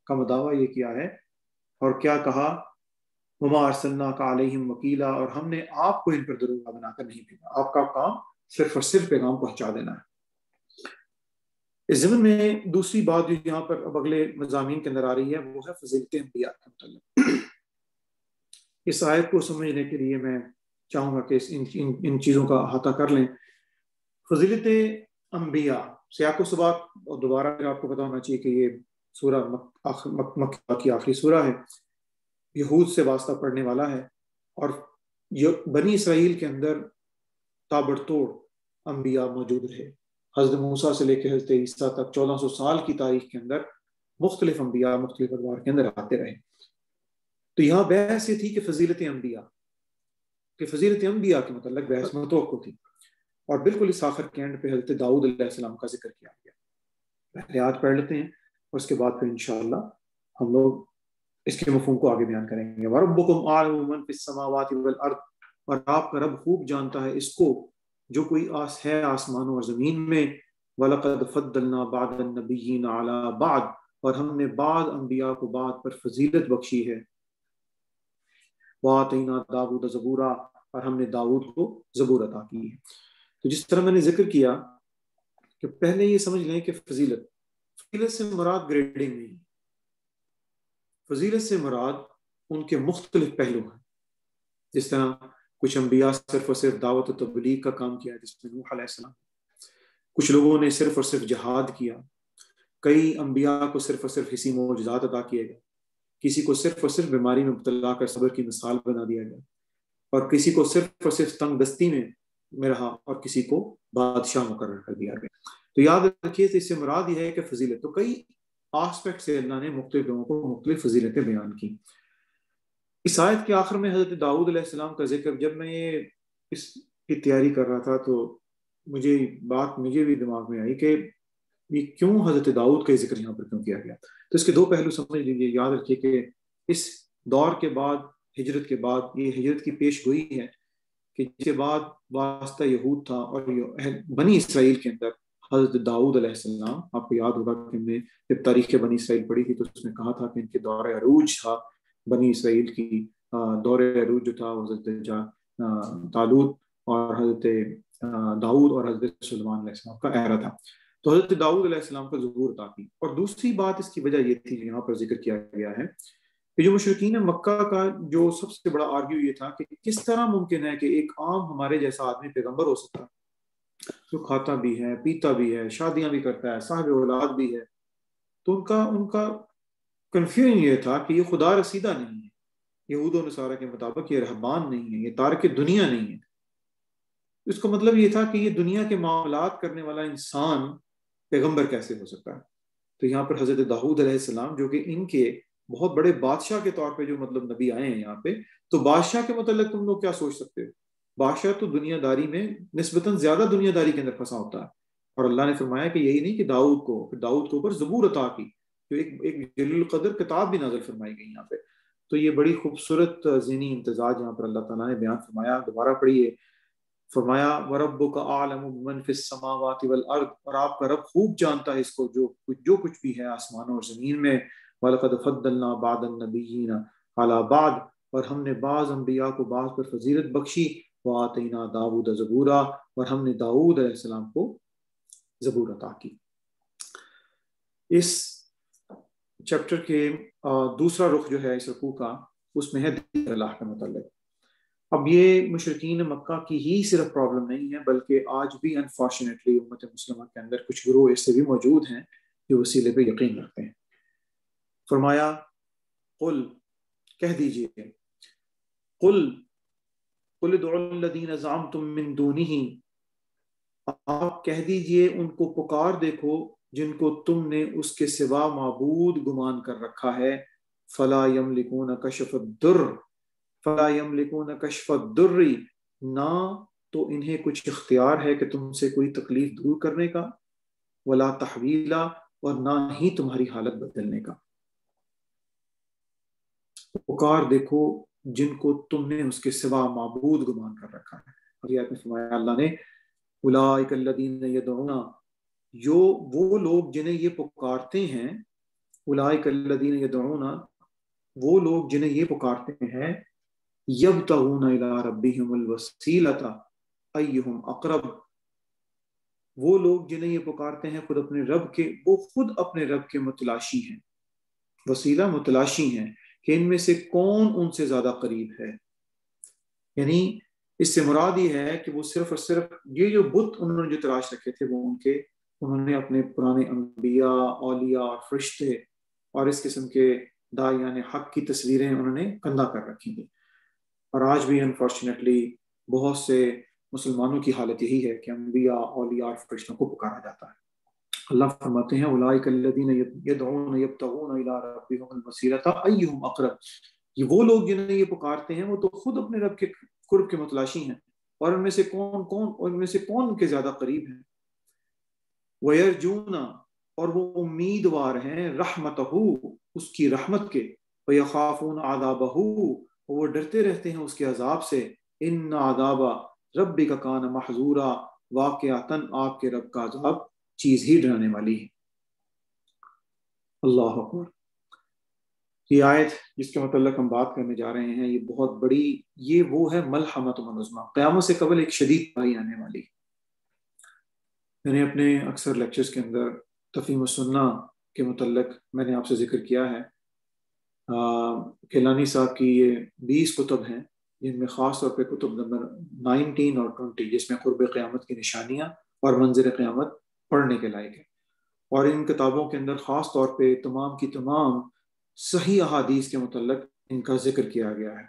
کا مداوع یہ کیا ہے، اور کیا کہا، وَمَا أَرْسَلْنَاكَ عَلَيْهِمْ وَكِيلًا، اور ہم نے آپ کو ان پر دروغہ بنا کر نہیں بھیجا، آپ کا کام صرف اور صرف پیغام پہنچا دینا ہے. اس ضمن میں دوسری بات جو یہاں پر اب اگلے مضامین کے اندر آ رہی ہے وہ ہے فضیلت انبیاء کے متعلق. اس آیت کو سمجھنے کے لیے میں چاہوں گا کہ ان چیزوں کا احاطہ کر لیں. فضیلت انبیاء، سیاق و سباق، اور دوبارہ آپ کو پتا ہونا چاہیے کہ یہ سورہ مکہ کی آخری سورہ ہے، یہود سے واسطہ پڑھنے والا ہے، اور بنی اسرائیل کے اندر تابڑ توڑ انبیاء موجود رہے. حضرت موسیٰ سے لے کے حضرت عیسیٰ تک 1400 سال کی تاریخ کے اندر مختلف انبیاء مختلف ادوار کے اندر آتے رہے. تو یہاں بحث یہ تھی کہ فضیلت انبیاء کے متعلق بحث متوقع تھی، اور بالکل اس آخر کے اینڈ پہ حضرت داؤد علیہ السلام کا ذکر کیا گیا. پہلے آیت پڑھ لیتے ہیں اور اس کے بعد پھر انشاءاللہ ہم لوگ اس کے مفہوم کو آگے بیان کریں گے. وَرَبُّكُمْ أَعْلَمُ مَنْ فِي السَّمَاوَاتِ وَالْأَرْضِ، اور آپ کا رب خوب جانتا ہے اس کو جو کوئی ہے آسمانوں اور زمین میں. وَلَقَدْ فَضَّلْنَا بَعْضَ النَّبِيِّينَ عَلَى بَعْضٍ، اور ہم نے بعض انبیاء کو بعض پر فضیلت بخشی ہے. وَآتَيْنَا دَاوُودَ زَبُورًا، اور ہم نے داؤد کو زبور عطا کی ہے. تو جس طرح میں نے ذکر کیا کہ پہلے یہ سمجھ لیں کہ فضیلت سے مراد گریڈنگ نہیں، فضیلت سے مراد ان کے مختلف پہلو ہیں. جس طرح کچھ انبیاء صرف اور صرف دعوت و تبلیغ کا کام کیا، جس میں نوح علیہ السلام، کچھ لوگوں نے صرف اور صرف جہاد کیا، کئی انبیاء کو صرف اور صرف حسی معجزات عطا کیے گئے، کسی کو صرف اور صرف بیماری میں مبتلا کر صبر کی مثال بنا دیا گیا، اور کسی کو صرف اور صرف تنگ دستی میں رہا، اور کسی کو بادشاہ مقرر کر دیا گیا. تو یاد رکھیے اس سے مراد یہ ہے کہ فضیلت، تو کئی آسپیکٹ سے اللہ نے مختلف لوگوں کو مختلف فضیلتیں بیان کی. اس آیت کے آخر میں حضرت داؤد علیہ السلام کا ذکر، جب میں اس کی تیاری کر رہا تھا تو مجھے بھی دماغ میں آئی کہ یہ کیوں حضرت داؤد کا ذکر یہاں پر کیوں کیا گیا. تو اس کے دو پہلو سمجھ لیجیے. یاد رکھیے کہ اس دور کے بعد، ہجرت کے بعد، یہ ہجرت کی پیش گوئی ہے کہ جس کے بعد واسطہ یہود تھا، اور بنی اسرائیل کے اندر حضرت داؤد علیہ السلام، آپ کو یاد ہوگا کہ ہم نے جب تاریخ بنی اسرائیل پڑھی تھی تو اس میں کہا تھا کہ ان کے دور عروج تھا، بنی اسرائیل کی دور عروج جو تھا حضرت طالوت اور حضرت داؤد اور حضرت سلیمان علیہ السلام کا ایرا تھا. تو حضرت داؤد علیہ السلام کو ظہور عطا کی. اور دوسری بات اس کی وجہ یہ تھی جو یہاں پر ذکر کیا گیا ہے کہ جو مشرکین مکہ کا جو سب سے بڑا آرگیو یہ تھا کہ کس طرح ممکن ہے کہ ایک عام ہمارے جیسا آدمی پیغمبر ہو سکتا ہے، جو کھاتا بھی ہے، پیتا بھی ہے، شادیاں بھی کرتا ہے، صاحب اولاد بھی ہے. تو ان کا کنفیوژن یہ تھا کہ یہ خدا رسیدہ نہیں ہے، یہود و نصارہ کے مطابق یہ رہبان نہیں ہے، یہ تارک دنیا نہیں ہے. اس کا مطلب یہ تھا کہ یہ دنیا کے معاملات کرنے والا انسان پیغمبر کیسے ہو سکتا ہے. تو یہاں پر حضرت داؤد علیہ السلام جو کہ ان کے بہت بڑے بادشاہ کے طور پہ جو مطلب نبی آئے ہیں یہاں پہ، تو بادشاہ کے متعلق تم لوگ کیا سوچ سکتے ہو؟ بادشاہ تو دنیا داری میں نسبتاً زیادہ دنیا داری کے اندر پھنسا ہوتا ہے. اور اللہ نے فرمایا کہ یہی نہیں کہ داؤد کے اوپر زبور عطا کی، جو ایک جلیل القدر کتاب بھی نازل فرمائی گئی یہاں پہ. تو یہ بڑی خوبصورت ذہنی امتزاج یہاں پر اللہ تعالیٰ نے بیان فرمایا. دوبارہ پڑھیے، فرمایا وَرَبُّكَ أَعْلَمُ بِمَنْ فِي السَّمَاوَاتِ وَالْأَرْضِ، اور آپ کا رب خوب جانتا ہے اس کو جو کچھ بھی ہے آسمانوں اور زمین میں. وَلَقَدْ فَضَّلْنَا بَعْضَ النَّبِيِّينَ عَلَى بَعْضٍ، اور ہم نے بعض انبیاء کو بعض پر فضیلت بخشی. وَآتَيْنَا دَاوُودَ زَبُورًا، اور ہم نے داؤد علیہ السلام کو زبور عطا کی. اس چیپٹر کے دوسرا رخ جو ہے اس رکوع کا، اس میں ہے ذکر اللہ کے متعلق۔ اب یہ مشرکین مکہ کی ہی صرف پرابلم نہیں ہے، بلکہ آج بھی انفارچونیٹلی امت مسلمہ کے اندر کچھ گروہ ایسے بھی موجود ہیں جو وسیلے پہ یقین رکھتے ہیں۔ فرمایا قل، کہہ دیجئے، قل ادعوا الذین زعمتم من دونہ، آپ کہہ دیجئے ان کو پکار دیکھو جن کو تم نے اس کے سوا معبود گمان کر رکھا ہے، فلا یملکون کشف الضر، فلا یملکون کشف الضر، نہ تو انہیں کچھ اختیار ہے کہ تم سے کوئی تکلیف دور کرنے کا، ولا تحویلا، اور نہ ہی تمہاری حالت بدلنے کا۔ پکار دیکھو جن کو تم نے اس کے سوا معبود گمان کر رکھا ہے۔ اور یہ آیت میں فرمایا اللہ نے اولئک الذین یدعون، جو وہ لوگ جنہیں یہ پکارتے ہیں، اولئک الذین یدعون، وہ لوگ جنہیں یہ پکارتے ہیں، یبتغون الی ربہم الوسیلۃ ایہم اقرب، وہ لوگ جنہیں یہ پکارتے ہیں خود اپنے رب کے، وہ خود اپنے رب کے متلاشی ہیں، وسیلہ متلاشی ہیں کہ ان میں سے کون ان سے زیادہ قریب ہے۔ یعنی اس سے مراد یہ ہے کہ وہ صرف اور صرف یہ جو بت انہوں نے جو تراش رکھے تھے، وہ انہوں نے اپنے پرانے انبیاء، اولیاء اور فرشتے اور اس قسم کے داعیان حق کی تصویریں انہوں نے کندہ کر رکھی تھیں۔ اور آج بھی انفارچونیٹلی بہت سے مسلمانوں کی حالت یہی ہے کہ انبیاء، اولیاء اور فرشتوں کو پکارا جاتا ہے۔ اللہ فرماتے ہیں اولئک الذین یدعون یبتغون الی ربہم الوسیلۃ ایہم اقرب، یہ وہ لوگ جنہیں یہ پکارتے ہیں وہ تو خود اپنے رب کے قرب کے متلاشی ہیں، اور ان میں سے کون ان کے زیادہ قریب ہیں۔ وَيَرْجُونَ، اور وہ امیدوار ہیں، رحمتہ، اس کی رحمت کے، وَيَخَافُونَ عَذَابَهُ، وہ ڈرتے رہتے ہیں اس کے عذاب سے، ان عذاب ربک کان محذورا، واقعتاً آپ کے رب کا عذاب چیز ہی ڈرانے والی ہے۔ اللہ اکبر۔ یہ آیت جس کے متعلق ہم بات کرنے جا رہے ہیں، یہ بہت بڑی، یہ وہ ہے ملحمۃ العظمیٰ، قیامت سے قبل ایک شدید تباہی آنے والی۔ میں نے اپنے اکثر لیکچرز کے اندر تفہیم السنہ کے متعلق میں نے آپ سے ذکر کیا ہے، کیلانی صاحب کی یہ 20 کتب ہیں، جن میں خاص طور پہ کتب نمبر 19 اور 20 جس میں قرب قیامت کی نشانیاں اور منظر قیامت پڑھنے کے لائق ہے، اور ان کتابوں کے اندر خاص طور پہ تمام کی تمام صحیح احادیث کے متعلق ان کا ذکر کیا گیا ہے۔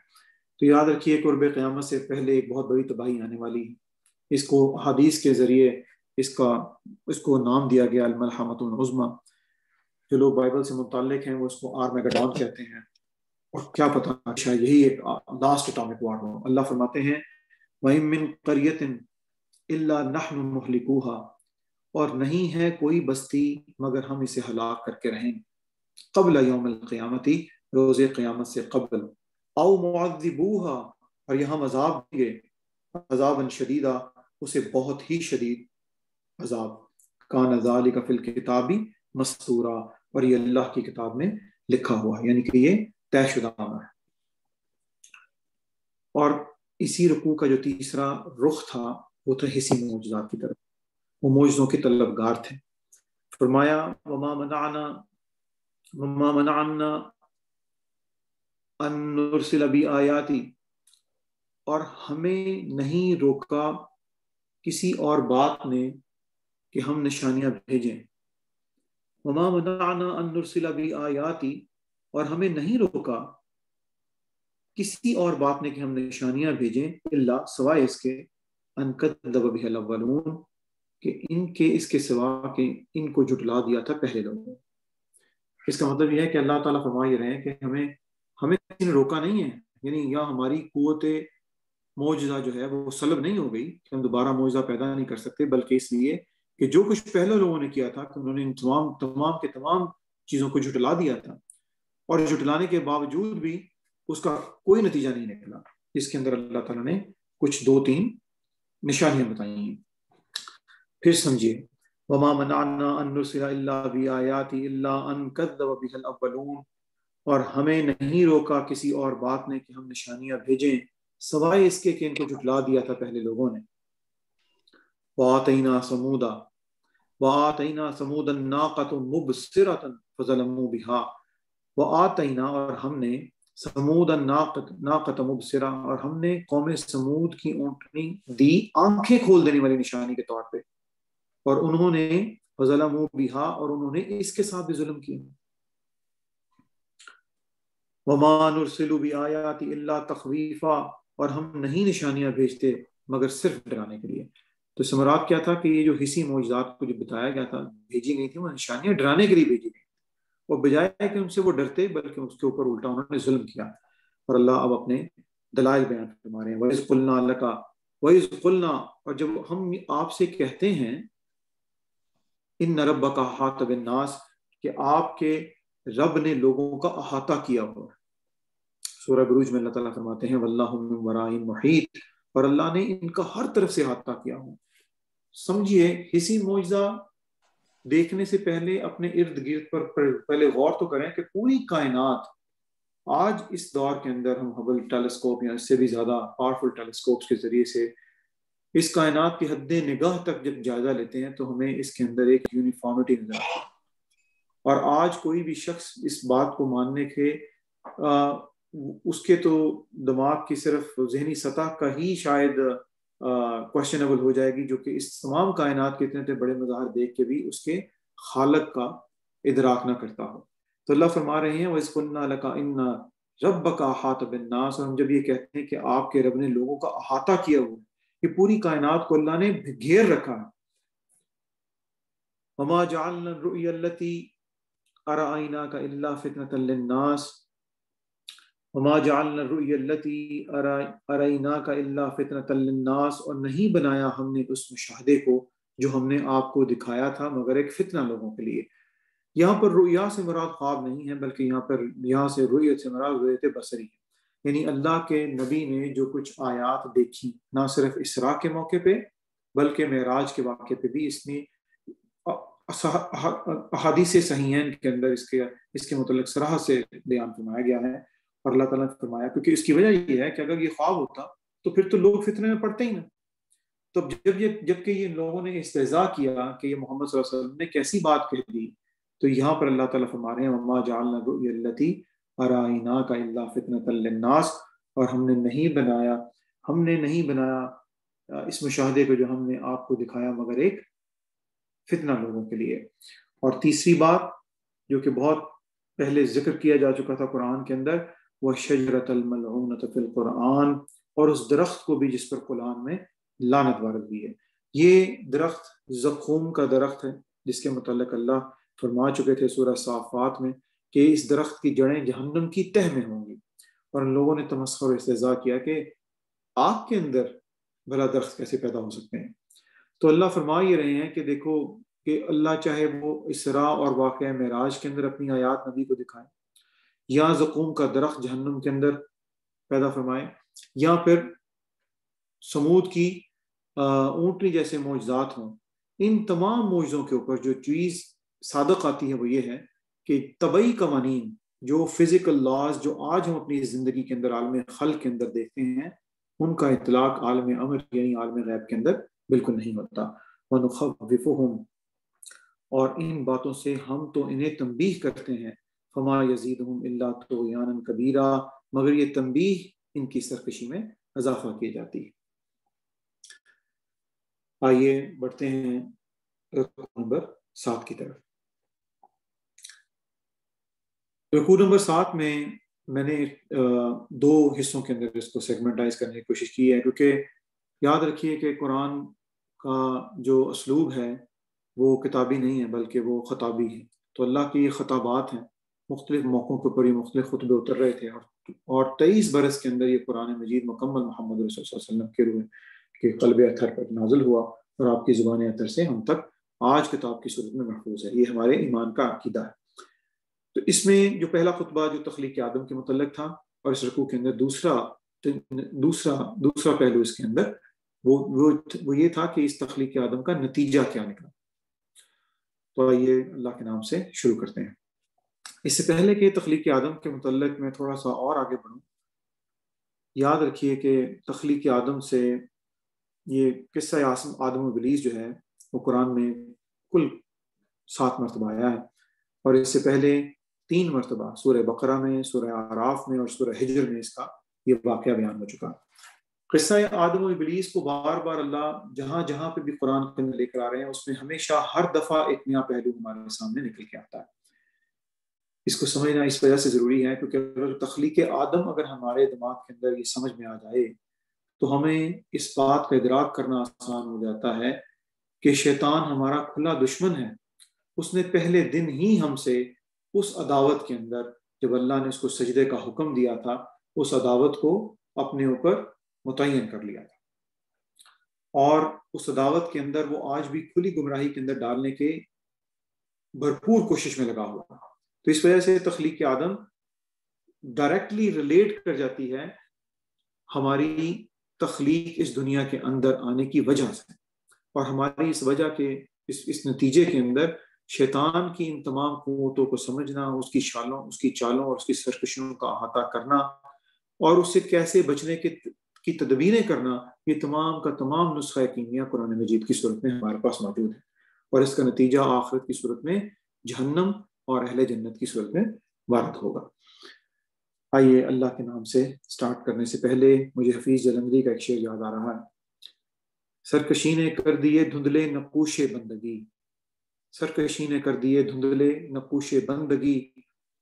تو یاد رکھیے قرب قیامت سے پہلے ایک بہت بڑی تباہی آنے والی ہے۔ اس کو حدیث کے ذریعے اس کو نام دیا گیا الملحمۃ العظمیٰ۔ جو لوگ بائبل سے متعلق ہیں وہ اس کو آرمیگڈون کہتے ہیں، اور کیا پتہ شاید یہی ایک لاسٹ اٹامک وار ہو۔ اللہ فرماتے ہیں وَإِن مِّن قَرْيَةٍ إِلَّا نَحْنُ مُهْلِكُوهَا، اور نہیں ہے کوئی بستی مگر ہم اسے ہلاک کر کے رہیں قبل یوم القیامتی، روز قیامت سے قبل، او معذبوها، اور یہاں عذاب دیے عذابا شدیدا، اسے بہت ہی شدید عذاب، کان ذالک فی الکتاب مستورا، اور یہ اللہ کی کتاب میں لکھا ہوا ہے، یعنی کہ یہ طے شدہ ہے۔ اور اسی رکوع کا جو تیسرا رخ تھا وہ تھا حسی معجزات کی طرف، وہ معجزوں کے طلبگار تھے۔ فرمایا وما منعنا ان نرسل بآیاتی، اور ہمیں نہیں روکا کسی اور بات نے کہ ہم نشانیاں بھیجیں، وما منعنا ان نرسل بآیاتی، اور ہمیں نہیں روکا کسی اور بات نے کہ ہم نشانیاں بھیجیں، الا سوائے اس کے ان کذب بها الاولون، کہ ان کے اس کے سوا کہ ان کو جھٹلا دیا تھا پہلے لوگوں۔ اس کا مطلب یہ ہے کہ اللہ تعالیٰ فرما یہ رہے ہیں کہ ہمیں کسی نے روکا نہیں ہے، یعنی یا ہماری قوت معجزہ جو ہے وہ سلب نہیں ہو گئی کہ ہم دوبارہ معجزہ پیدا نہیں کر سکتے، بلکہ اس لیے کہ جو کچھ پہلے لوگوں نے کیا تھا کہ انہوں نے ان تمام کے تمام چیزوں کو جھٹلا دیا تھا، اور جھٹلانے کے باوجود بھی اس کا کوئی نتیجہ نہیں نکلا، جس کے اندر اللہ تعالیٰ نے کچھ 2-3 نشانیاں بتائی ہیں۔ پھر سمجھیے وما منعنا ان نرسل الا بآیات الا ان کذب بها الاولون، اور ہمیں نہیں روکا کسی اور بات نے کہ ہم نشانیاں بھیجیں سوائے اس کے کہ ان کو جھٹلا دیا تھا پہلے لوگوں نے۔ وآتینا ثمود الناقۃ مبصرۃ فظلموا بها، وآتینا، اور ہم نے سمود ناقۃ مبصرہ، اور ہم نے قوم سمود کی اونٹنی دی آنکھیں کھول دینے والی نشانی کے طور پہ، اور انہوں نے وظلموا بہا، اور انہوں نے اس کے ساتھ بھی ظلم کیا. وما نرسل بآیات الا تخویفا، اور ہم نہیں نشانیاں بھیجتے مگر صرف ڈرانے کے لیے. تو ثمرات کیا تھا کہ یہ جو حسی معجزات کو جو بتایا گیا تھا، بھیجی گئی تھی، وہ نشانیاں ڈرانے کے لیے بھیجی گئی، اور بجائے کہ ان سے وہ ڈرتے بلکہ اس کے اوپر الٹا انہوں نے ظلم کیا. اور اللہ اب اپنے دلائل بیان فرما رہے ہیں. وَإِذْ قُلْنَا لَكَ وَإِذْ قُلْنَا، اور جب ہم آپ سے کہتے ہیں ان ربک احاط بالناس، کہ آپ کے رب نے لوگوں کا احاطہ کیا ہوا. سورہ بروج میں اللہ تعالیٰ فرماتے ہیں واللہ من ورائہم محیط، اور اللہ نے ان کا ہر طرف سے احاطہ کیا ہوا. سمجھیے، حسی معجزہ دیکھنے سے پہلے اپنے ارد گرد پر پہلے غور تو کریں کہ پوری کائنات آج اس دور کے اندر ہم ہبل ٹیلیسکوپ یا اس سے بھی زیادہ پاورفل ٹیلیسکوپس کے ذریعے سے اس کائنات کی حد نگاہ تک جب جائزہ لیتے ہیں تو ہمیں اس کے اندر ایک یونیفارمٹی نظر آتی ہے. اور آج کوئی بھی شخص اس بات کو ماننے کے اس کے تو دماغ کی صرف ذہنی سطح کا ہی شاید کوشچنیبل ہو جائے گی، جو کہ اس تمام کائنات کے اتنے بڑے مظاہر دیکھ کے بھی اس کے خالق کا ادراک نہ کرتا ہو. تو اللہ فرما رہے ہیں وَإِذْ قُلْنَا لَكَ إِنَّ رَبَّكَ أَحَاطَ بِالنَّاسِ، اور ہم جب یہ کہتے ہیں کہ آپ کے رب نے لوگوں کا احاطہ کیا ہوا ہے، کہ پوری کائنات کو اللہ نے گھیر رکھا ہے. وَمَا جَعَلْنَا الرُّؤْيَا الَّتِي أَرَأَيْنَاكَ إِلَّا فِتْنَةً لِلنَّاسِ وَمَا جَعَلْنَا الرُّؤْيَا الَّتِي أَرَيْنَاكَ إِلَّا فِتْنَةً لِلنَّاسِ، اور نہیں بنایا ہم نے اس مشاہدے کو جو ہم نے آپ کو دکھایا تھا مگر ایک فتنہ لوگوں کے لیے. یہاں پر رؤیا سے مراد خواب نہیں ہے، بلکہ یہاں سے رؤیت سے مراد رؤیت بصری ہے. یعنی اللہ کے نبی نے جو کچھ آیات دیکھی، نہ صرف اسراء کے موقع پہ بلکہ معراج کے واقعے پہ بھی اس میں احادیث صحیحین کے اندر اس کے متعلق صراحت سے بیان فرمایا گیا ہے. اور اللہ تعالیٰ نے فرمایا، کیونکہ اس کی وجہ یہ ہے کہ اگر یہ خواب ہوتا تو پھر تو لوگ فتنے میں پڑتے ہی نہ. تو جبکہ یہ لوگوں نے استہزاء کیا کہ یہ محمد صلی اللہ علیہ وسلم نے کیسی بات کہہ دی، تو یہاں پر اللہ تعالیٰ فرما رہے ہیں وَمَا جَعَلْنَا الرُّؤْيَا الَّتِي أَرَأَيْنَاكَ إِلَّا فِتْنَةً لِلنَّاسِ، اور ہم نے نہیں بنایا اس مشاہدے کو جو ہم نے آپ کو دکھایا مگر ایک فتنہ لوگوں کے لیے. اور تیسری بات جو کہ بہت پہلے ذکر کیا جا چکا تھا قرآن کے اندر، وَالشَّجَرَةَ الْمَلْعُونَةَ فِي الْقُرْآنِ، اور اس درخت کو بھی جس پر قرآن میں لعنت وارد ہوئی ہے. یہ درخت زقوم کا درخت ہے، جس کے متعلق اللہ فرما چکے تھے سورہ صافات میں کہ اس درخت کی جڑیں جہنم کی تہ میں ہوں گی. اور ان لوگوں نے تمسخر و استہزاء کیا کہ آگ کے اندر بھلا درخت کیسے پیدا ہو سکتے ہیں. تو اللہ فرما یہ رہے ہیں کہ دیکھو کہ اللہ چاہے وہ اسراء اور واقعہ معراج کے اندر اپنی آیات نبی کو دکھائے، یا زقوم کا درخت جہنم کے اندر پیدا فرمائے، یا پھر سمود کی اونٹنی جیسے معجزات ہوں. ان تمام معجزوں کے اوپر جو چیز صادق آتی ہے وہ یہ ہے کہ طبعی قوانین، جو فزیکل لاز جو آج ہم اپنی زندگی کے اندر عالم خلق کے اندر دیکھتے ہیں، ان کا اطلاق عالم امر یعنی عالم غیب کے اندر بالکل نہیں ہوتا. وَنُخَوِّفُهُمْ، اور ان باتوں سے ہم تو انہیں تنبیہ کرتے ہیں، فَمَا يَزِيدُهُمْ إِلَّا طُغْيَانًا كَبِيرًا، مگر یہ تنبیہ ان کی سرکشی میں اضافہ کی جاتی ہے. آئیے بڑھتے ہیں رکوع نمبر 7 کی طرف. رکوع نمبر 7 میں نے 2 حصوں کے اندر اس کو سیگمنٹائز کرنے کی کوشش کی ہے، کیونکہ یاد رکھیے کہ قرآن کا جو اسلوب ہے وہ کتابی نہیں ہے بلکہ وہ خطابی ہے. تو اللہ کی یہ خطابات ہیں، مختلف موقعوں کے اوپر یہ مختلف خطبے اتر رہے تھے، اور 23 برس کے اندر یہ قرآن مجید مکمل محمد رسول صلی اللہ علیہ وسلم کے روح کے قلب اطہر پر نازل ہوا، اور آپ کی زبان اطہر سے ہم تک آج کتاب کی صورت میں محفوظ ہے. یہ ہمارے ایمان کا عقیدہ ہے. تو اس میں جو پہلا خطبہ جو تخلیق آدم کے متعلق تھا، اور اس رکوع کے اندر دوسرا پہلو اس کے اندر وہ یہ تھا کہ اس تخلیق آدم کا نتیجہ کیا نکلا. تو آئیے اللہ کے نام سے شروع کرتے ہیں. اس سے پہلے کہ تخلیق آدم کے متعلق میں تھوڑا سا اور آگے بڑھوں، یاد رکھیے کہ تخلیق آدم سے یہ قصہ آدم و ابلیس جو ہے وہ قرآن میں کل 7 مرتبہ آیا ہے. اور اس سے پہلے 3 مرتبہ سورہ بقرہ میں، سورہ اعراف میں اور سورہ حجر میں اس کا یہ واقعہ بیان ہو چکا۔ قصہ آدم و ابلیس کو بار بار اللہ جہاں جہاں پہ بھی قرآن کے اندر لے کر آ رہے ہیں اس میں ہمیشہ ہر دفعہ ایک نیا پہلو ہمارے سامنے نکل کے آتا ہے۔ اس کو سمجھنا اس وجہ سے ضروری ہے کیونکہ اگر تخلیق آدم اگر ہمارے دماغ کے اندر یہ سمجھ میں آ جائے تو ہمیں اس بات کا ادراک کرنا آسان ہو جاتا ہے کہ شیطان ہمارا کھلا دشمن ہے۔ اس نے پہلے دن ہی ہم سے اس عداوت کے اندر، جب اللہ نے اس کو سجدے کا حکم دیا تھا، اس عداوت کو اپنے اوپر متعین کر لیا تھا، اور اس عداوت کے اندر وہ آج بھی کھلی گمراہی کے اندر ڈالنے کے بھرپور کوشش میں لگا ہوا۔ تو اس وجہ سے تخلیق آدم ڈائریکٹلی ریلیٹ کر جاتی ہے ہماری تخلیق اس دنیا کے اندر آنے کی وجہ سے، اور ہماری اس وجہ کے اس نتیجے کے اندر شیطان کی ان تمام قوتوں کو سمجھنا، اس کی چالوں اور اس کی سرکشیوں کا احاطہ کرنا اور اس سے کیسے بچنے کی تدبیریں کرنا، یہ تمام کا تمام نسخہ کیمیا قرآن مجید کی صورت میں ہمارے پاس موجود ہے، اور اس کا نتیجہ آخرت کی صورت میں جہنم اور اہل جنت کی صورت میں وارد ہوگا۔ آئیے اللہ کے نام سے سٹارٹ کرنے سے پہلے مجھے حفیظ جلندری کا ایک شعر یاد آ رہا ہے۔ سرکشی نے کر دیے دھندلے نقوش بندگی، سرکشی نے کر دیے دھندلے نقوش بندگی،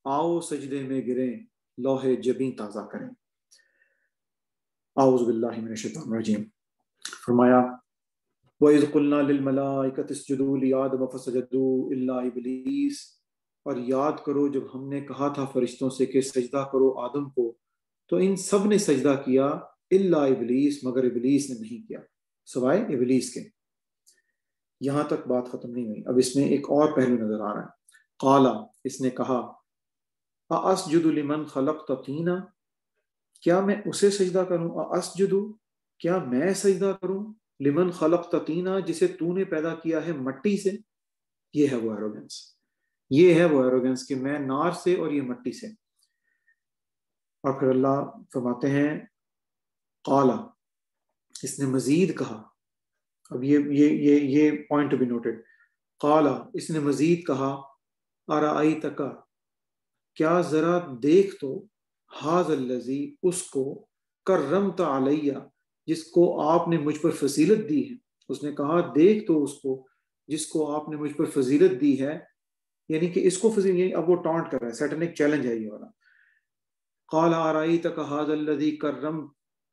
آؤ سجدے میں گریں لوح جبیں تازہ کریں۔ اعوذ باللہ من الشیطان الرجیم۔ فرمایا وَإِذْ قُلْنَا لِلْمَلَائِكَةِ اسْجُدُوا لِآدَمَ فَسَجَدُوا إِلَّا إِبْلِيسَ، اور یاد کرو جب ہم نے کہا تھا فرشتوں سے کہ سجدہ کرو آدم کو، تو ان سب نے سجدہ کیا الا ابلیس، مگر ابلیس نے نہیں کیا، سوائے ابلیس کے۔ یہاں تک بات ختم نہیں ہوئی، اب اس میں ایک اور پہلو نظر آ رہا ہے۔ قالا، اس نے کہا، اَأَسْجُدُ لِمَنْ خَلَقْتَ طِينًا، کیا میں اسے سجدہ کروں، اَأَسْجُدُ، کیا میں سجدہ کروں، لمن خلقت طینا، جسے تو نے پیدا کیا ہے مٹی سے۔ یہ ہے وہ ایروگنس، یہ ہے وہ ایروگنس کہ میں نار سے اور یہ مٹی سے۔ اور پھر اللہ فرماتے ہیں قالا، اس نے مزید کہا، اب یہ پوائنٹ بھی نوٹڈ، قالا، اس نے مزید کہا، ارائیتک، کیا ذرا دیکھ تو، ھذا الذی، اس کو، کرمت علیہ، جس کو آپ نے مجھ پر فضیلت دی ہے۔ اس نے کہا دیکھ تو اس کو جس کو آپ نے مجھ پر فضیلت دی ہے، یعنی کہ اس کو فضیلت، اب وہ ٹانٹ کر رہا ہے، سیٹنک چیلنج ہے یہ والا۔ قال ارائیتک ھذا الذی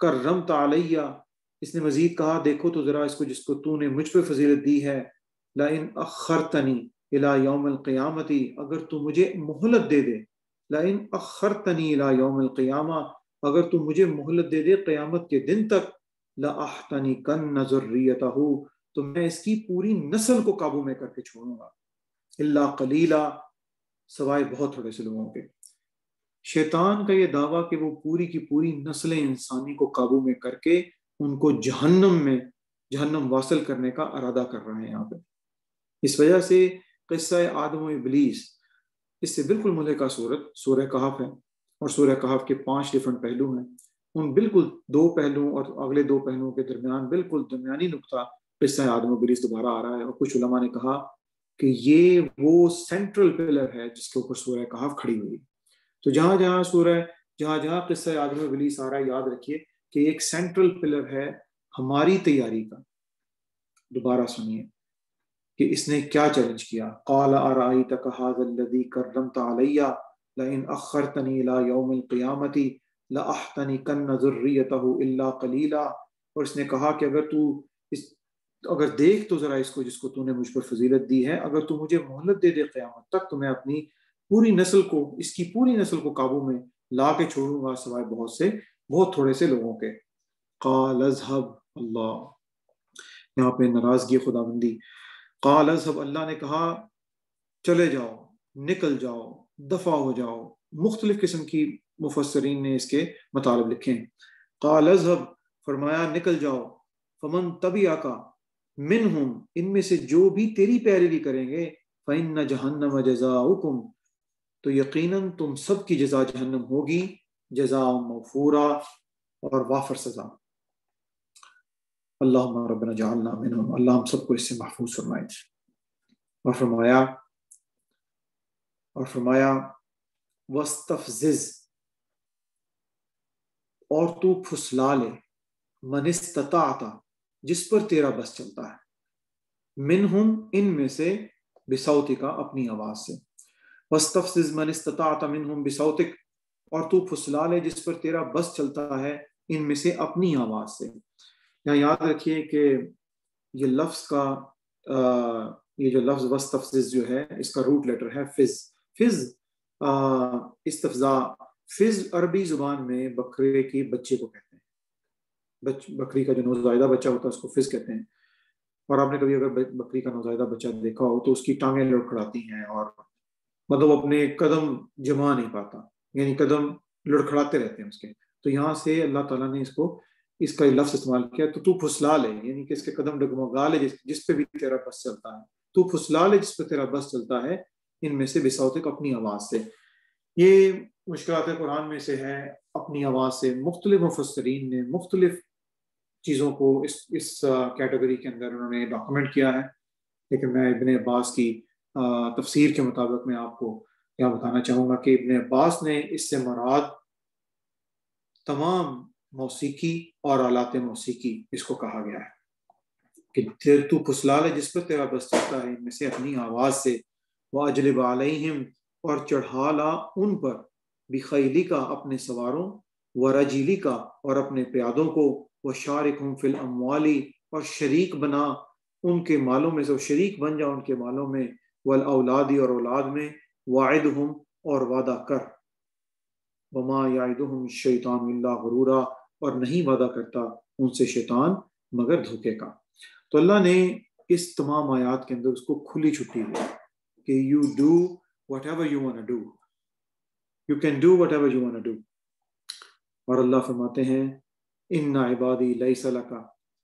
کرمت علیہ، اس نے مزید کہا دیکھو تو ذرا اس کو جس کو تو نے مجھ پر فضیلت دی ہے، لئن اخرتنی الی یوم القیامت، اگر تو مجھے مہلت دے دے، لئن اخرتنی الی یوم القیامہ، اگر تو مجھے مہلت دے دے قیامت کے دن تک، لَأَحْتَنِكَنَّ ذُرِّيَّتَهُ، تو میں اس کی پوری نسل کو قابو میں کر کے چھوڑوں گا، الا قلیلا، سوائے بہت تھوڑے سے لوگوں کے۔ شیطان کا یہ دعویٰ کہ وہ پوری کی پوری نسل انسانی کو قابو میں کر کے ان کو جہنم واصل کرنے کا ارادہ کر رہے ہیں یہاں پہ۔ اس وجہ سے قصہ آدم و ابلیس، اس سے بالکل ملحقہ صورت سورہ کہف ہے، اور سورہ کہف کے 5 ڈیفرنٹ پہلو ہیں، ان بالکل 2 پہلوؤں اور اگلے 2 پہلوؤں کے درمیان بالکل درمیانی نقطہ قصہ آدم و ابلیس دوبارہ آ رہا ہے، اور کچھ علماء نے کہا کہ یہ وہ سینٹرل پلر ہے جس کے اوپر سورہ کہف کھڑی ہوئی۔ تو جہاں جہاں قصہ آدم و ابلیس آ رہا ہے، یاد رکھیے کہ ایک سینٹرل پلر ہے ہماری تیاری کا۔ دوبارہ سنیے کہ اس نے کیا چیلنج کیا۔ قال ارائیتک ھذا الذی کرمت علیہ لئن اخرتنی الی یوم القیامۃ لَأَحْتَنِكَنَّ ذُرِّيَّتَهُ إِلَّا قَلِيلًا، اور اس نے کہا کہ اگر دیکھ تو ذرا اس کو جس کو تو نے مجھ پر فضیلت دی ہے، اگر تو مجھے مہلت دے دے قیامت تک، تو میں اپنی پوری نسل کو، اس کی پوری نسل کو قابو میں لا کے چھوڑوں گا، سوائے بہت تھوڑے سے لوگوں کے۔ قال اذهب، اللہ یہاں پہ ناراضگی خداوندی، قال اذهب، اللہ نے کہا چلے جاؤ، نکل جاؤ، دفع ہو جاؤ۔ مختلف قسم کی مفسرین نے اس کے مطالب لکھے ہیں۔ قال اذهب، فرمایا نکل جاؤ، فمن تبعک منہم، ان میں سے جو بھی تیری پیروی کریں گے، فإن جہنم جزاؤکم، تو یقیناً تم سب کی جزا جہنم ہوگی، جزاء موفورا، اور وافر سزا۔ اللہم ربنا جعلنا منہم، اللہ ہم سب کو اس سے محفوظ فرمائے۔ اور فرمایا وستفزز، اور تو پھسلا لے، من استطاعت، جس پر تیرا بس چلتا ہے، منہم، ان میں سے، بصوتک، اپنی آواز سے، وستفزز من استطاعت منہم بصوتک، اور تو پھسلا لے جس پر تیرا بس چلتا ہے ان میں سے اپنی آواز سے۔ یہاں یاد رکھیے کہ یہ لفظ کا یہ جو لفظ وستفزز جو ہے اس کا روٹ لیٹر ہے فز۔ فز استفزا، فز عربی زبان میں بکرے کی بچے کو کہتے ہیں، بکری کا جو نوزائیدہ بچہ ہوتا ہے اس کو فز کہتے ہیں۔ اور آپ نے کبھی اگر بکری کا نوزائیدہ بچہ دیکھا ہو تو اس کی ٹانگیں لڑکھڑاتی ہیں اور مطلب اپنے قدم جما نہیں پاتا، یعنی قدم لڑکھڑاتے رہتے ہیں اس کے۔ تو یہاں سے اللہ تعالیٰ نے اس کا لفظ استعمال کیا، تو پھسلا لے، یعنی کہ اس کے قدم ڈگمگا لے جس پہ بھی تیرا بس چلتا ہے، تو پھسلا لے جس پہ تیرا بس چلتا ہے ان میں سے بصوتک، اپنی آواز سے۔ یہ مشکلات قرآن میں سے ہے، اپنی آواز سے۔ مختلف مفسرین نے مختلف چیزوں کو اس کیٹیگری کے اندر انہوں نے ڈاکومنٹ کیا ہے، لیکن میں ابن عباس کی تفسیر کے مطابق میں آپ کو کیا بتانا چاہوں گا کہ ابن عباس نے اس سے مراد تمام موسیقی اور آلات موسیقی اس کو کہا گیا ہے کہ تو پھسلا لے جس پر تیرا بس چلتا ہے ان میں سے اپنی آواز سے، واجلب علیہم، اور چڑھا لا ان پر، بخیلی کا، اپنے سواروں، ورجیلی کا، اور اپنے پیادوں کو، وشارکہم فی الاموالی، اور شریک بنا ان کے مالوں میں سے، شریک بن جا ان کے مالوں میں، والاولادی، اور اولاد میں، وعدہم، اور وعدہ کر، وما یعدہم الشیطان الا غرورا، اور نہیں وعدہ کرتا ان سے شیطان مگر دھوکے کا۔ تو اللہ نے اس تمام آیات کے اندر اس کو کھلی چھٹی دی کہ you do whatever you want to do, you can do whatever you want to do۔ اور اللہ فرماتے ہیں ان عبادی لیس لک،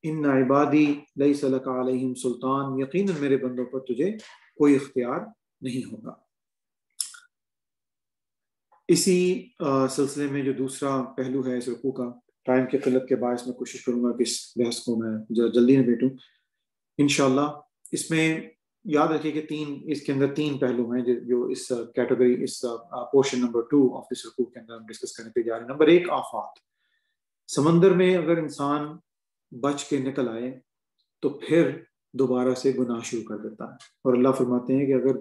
ان عبادی لیس لک علیہم سلطان، یقیناً میرے بندوں پر تجھے کوئی اختیار نہیں ہوگا۔ اسی سلسلے میں جو دوسرا پہلو ہے اس رکوع کا، ٹائم کی قلت کے باعث میں کوشش کروں گا کہ اس بحث کو میں جلدی میں بیٹوں انشاءاللہ۔ اس میں یاد رکھیے کہ اس کے اندر تین پہلو ہیں جو اس کیٹیگری، اس پورشن نمبر 2 آف دس رکوع کے اندر ہم ڈسکس کرنے پہ جا رہے ہیں۔ نمبر 1، آفات۔ سمندر میں اگر انسان بچ کے نکل آئے تو پھر دوبارہ سے گناہ شروع کر دیتا ہے، اور اللہ فرماتے ہیں کہ اگر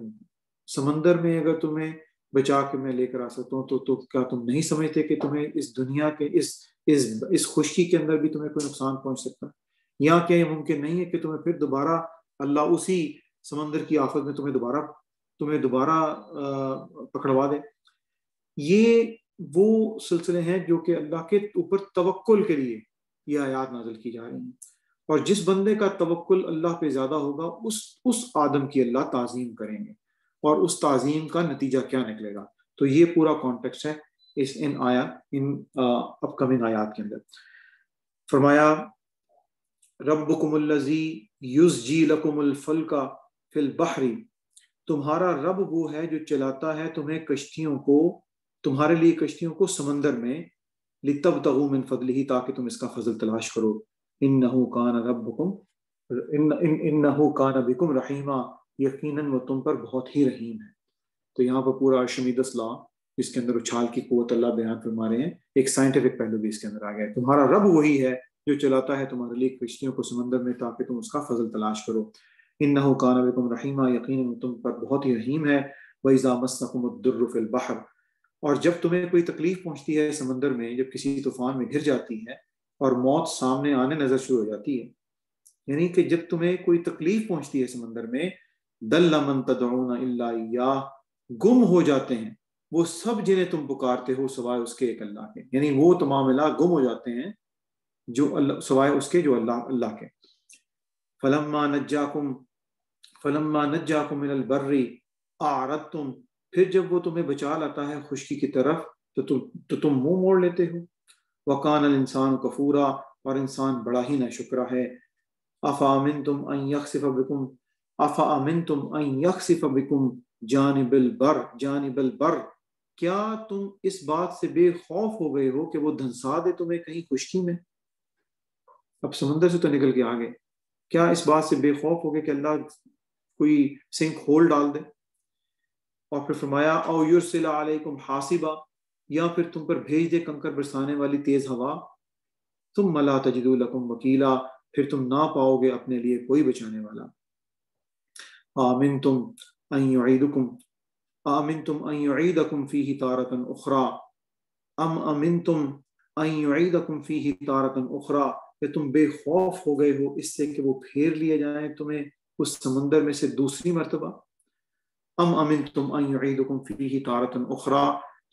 سمندر میں اگر تمہیں بچا کے میں لے کر آ سکتا ہوں تو کیا تم نہیں سمجھتے کہ تمہیں اس دنیا کے اس خشکی کے اندر بھی تمہیں کوئی نقصان پہنچ سکتا ہے؟ یا کیا یہ ممکن نہیں ہے کہ تمہیں پھر دوبارہ اللہ اسی سمندر کی آفت میں تمہیں دوبارہ پکڑوا دے؟ یہ وہ سلسلے ہیں جو کہ اللہ کے اوپر توکل کے لیے یہ آیات نازل کی جا رہی ہیں، اور جس بندے کا توکل اللہ پہ زیادہ ہوگا اس آدم کی اللہ تعظیم کریں گے، اور اس تعظیم کا نتیجہ کیا نکلے گا۔ تو یہ پورا کانٹیکسٹ ہے ان اپ کمنگ آیات کے اندر۔ فرمایا ربکم الذی یزجی لکم الفلک فی البحر، تمہارا رب وہ ہے جو چلاتا ہے تمہارے لیے کشتیوں کو سمندر میں، لتبتغوا من فضلہ، تاکہ تم اس کا فضل تلاش کرو، انہ کان بکم رحیما، یقیناً وہ تم پر بہت ہی رحیم ہے۔ تو یہاں پر پورا شمیدس لا، اس کے اندر اچھال کی قوت اللہ بیان فرما رہے ہیں، ایک سائنٹیفک پہلو بھی اس کے اندر آ گیا ہے۔ تمہارا رب وہی ہے جو چلاتا ہے تمہارے لیے کشتیوں کو سمندر میں تاکہ تم اس کا فضل تلاش کرو، انہ کان بکم رحیما، یقیناً تم پر بہت ہی رحیم ہے، وَإِذَا مَسَّكُمُ الضُّرُّ فِي الْبَحْرِ، اور جب تمہیں کوئی تکلیف پہنچتی ہے سمندر میں، جب کسی طوفان میں گر جاتی ہے اور موت سامنے آنے نظر شروع ہو جاتی ہے، یعنی کہ جب تمہیں کوئی تکلیف پہنچتی ہے سمندر میں، دَلَّ مَن تَدْعُونَ إِلَّا إِيَّاهُ، گم ہو جاتے ہیں وہ سب جنہیں تم پکارتے ہو سوائے اس کے ایک اللہ کے، یعنی وہ تمام الہ گم ہو جاتے ہیں جو اللہ سوائے اس کے جو اللہ کے۔ فَلَمَّا نَجَّاكُم مِّنَ الْبَرِّ أَعْرَضْتُمْ، پھر جب وہ تمہیں بچا لاتا ہے خشکی کی طرف تو تم منہ موڑ لیتے ہو، وَكَانَ الْإِنسَانُ كَفُورًا، اور انسان بڑا ہی ناشکرا ہے۔ أَفَأَمِنْتُمْ أَن يَخْسِفَ بِكُمْ جانب البر، کیا تم اس بات سے بے خوف ہو گئے ہو کہ وہ دھنسا دے تمہیں کہیں خشکی میں؟ اب سمندر سے تو نکل کے آگے، کیا اس بات سے بے خوف ہو گئے کہ اللہ کوئی سنک ہول ڈال دے؟ اور پھر فرمایا او یرسل علیکم حاصبا، یا پھر تم پر بھیج دے کنکر برسانے والی تیز ہوا، ثم لا تجدوا لکم وکیلا، پھر تم نہ پاؤ گے اپنے لیے کوئی بچانے والا۔ آمنتم ان یعیدکم فیہ تارۃ اخری ام امنتم ان یعیدکم فیہ تارۃ اخری، کہ تم بے خوف ہو گئے ہو اس سے کہ وہ پھیر لیے جائیں تمہیں اس سمندر میں سے دوسری مرتبہ، ام امنتم ان یعیدکم فیہ تارۃ اخری،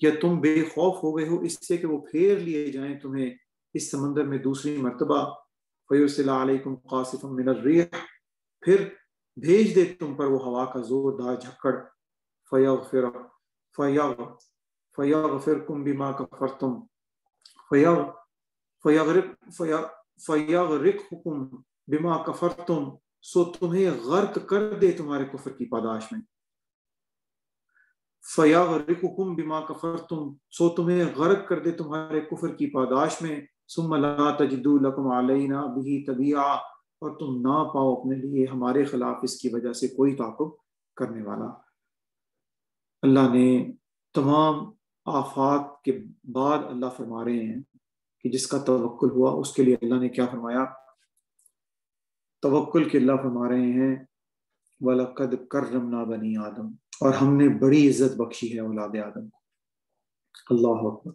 یا تم بے خوف ہو گئے ہو اس سے کہ وہ پھیر لیے جائیں تمہیں اس سمندر میں دوسری مرتبہ، فیرسل علیکم قاصفا من الریح، پھر بھیج دے تم پر وہ ہوا کا زوردار جھکڑ، فیغفرکم بما کفرتم فیغرقکم بما کفرتم، سو تمہیں غرق کر دے تمہارے کفر کی پاداش میں، فیغرقکم بما کفرتم، سو تمہیں غرق کر دے تمہارے کفر کی پاداش میں، ثم لا تجدوا لکم علینا بہ تبیعا، اور تم نہ پاؤ اپنے لیے ہمارے خلاف اس کی وجہ سے کوئی تعاقب کرنے والا۔ اللہ نے تمام آفات کے بعد اللہ فرما رہے ہیں کہ جس کا توکل ہوا اس کے لیے اللہ نے کیا فرمایا؟ توکل کے اللہ فرما رہے ہیں وَلَقَدْ كَرَّمْنَا بَنِي آدم، اور ہم نے بڑی عزت بخشی ہے اولاد آدم کو۔ اللہ اکبر۔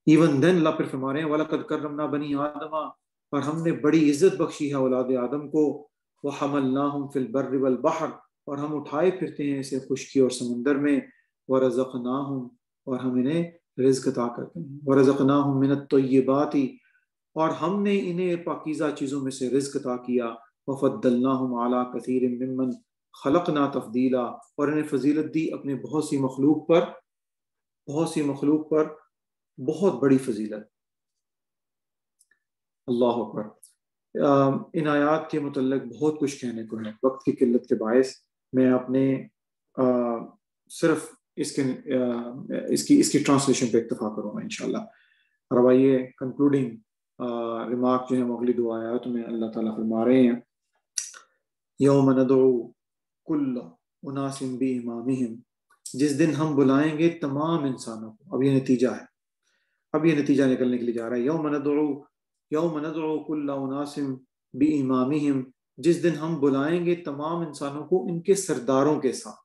ایون دین اللہ پھر فرما رہے ہیں وَلَقَدْ كَرَّمْنَا بَنِي آدم، اور ہم نے بڑی عزت بخشی ہے اولاد آدم کو، وَحَمَلْنَاهُمْ فِي الْبَرِّ وَالْبَحْرِ، اور ہم اٹھائے پھرتے ہیں اسے خشکی اور سمندر میں، وَرَزَقْنَاهُمْ، اور ہم انہیں رزق عطا کرتے ہیں، وَرَزَقْنَاهُمْ مِنَ الطَّيِّبَاتِ، اور ہم نے انہیں پاکیزہ چیزوں میں سے رزق عطا کیا، وَفَضَّلْنَاهُمْ عَلَى كَثِيرٍ مِّمَّنْ خَلَقْنَا تَفْضِيلًا، اور انہیں فضیلت دی اپنے بہت سی مخلوق پر بہت بڑی فضیلت۔ اللہ اکبر۔ ان آیات کے متعلق بہت کچھ کہنے کو ہے، وقت کی قلت کے باعث میں اپنے صرف اس کی ٹرانسلیشن پہ اکتفا کروں گا انشاءاللہ۔ اور اب آئیے کنکلوڈنگ ریمارک جو ہے وہ اگلی 2 آیات میں اللہ تعالیٰ فرما رہے ہیں یوم ندعو کل اناس بامامہم، جس دن ہم بلائیں گے تمام انسانوں کو۔ اب یہ نتیجہ ہے، اب یہ نتیجہ نکلنے کے لیے جا رہا ہے، یوم ندعو کل اناس بامامہم، جس دن ہم بلائیں گے تمام انسانوں کو ان کے سرداروں کے ساتھ،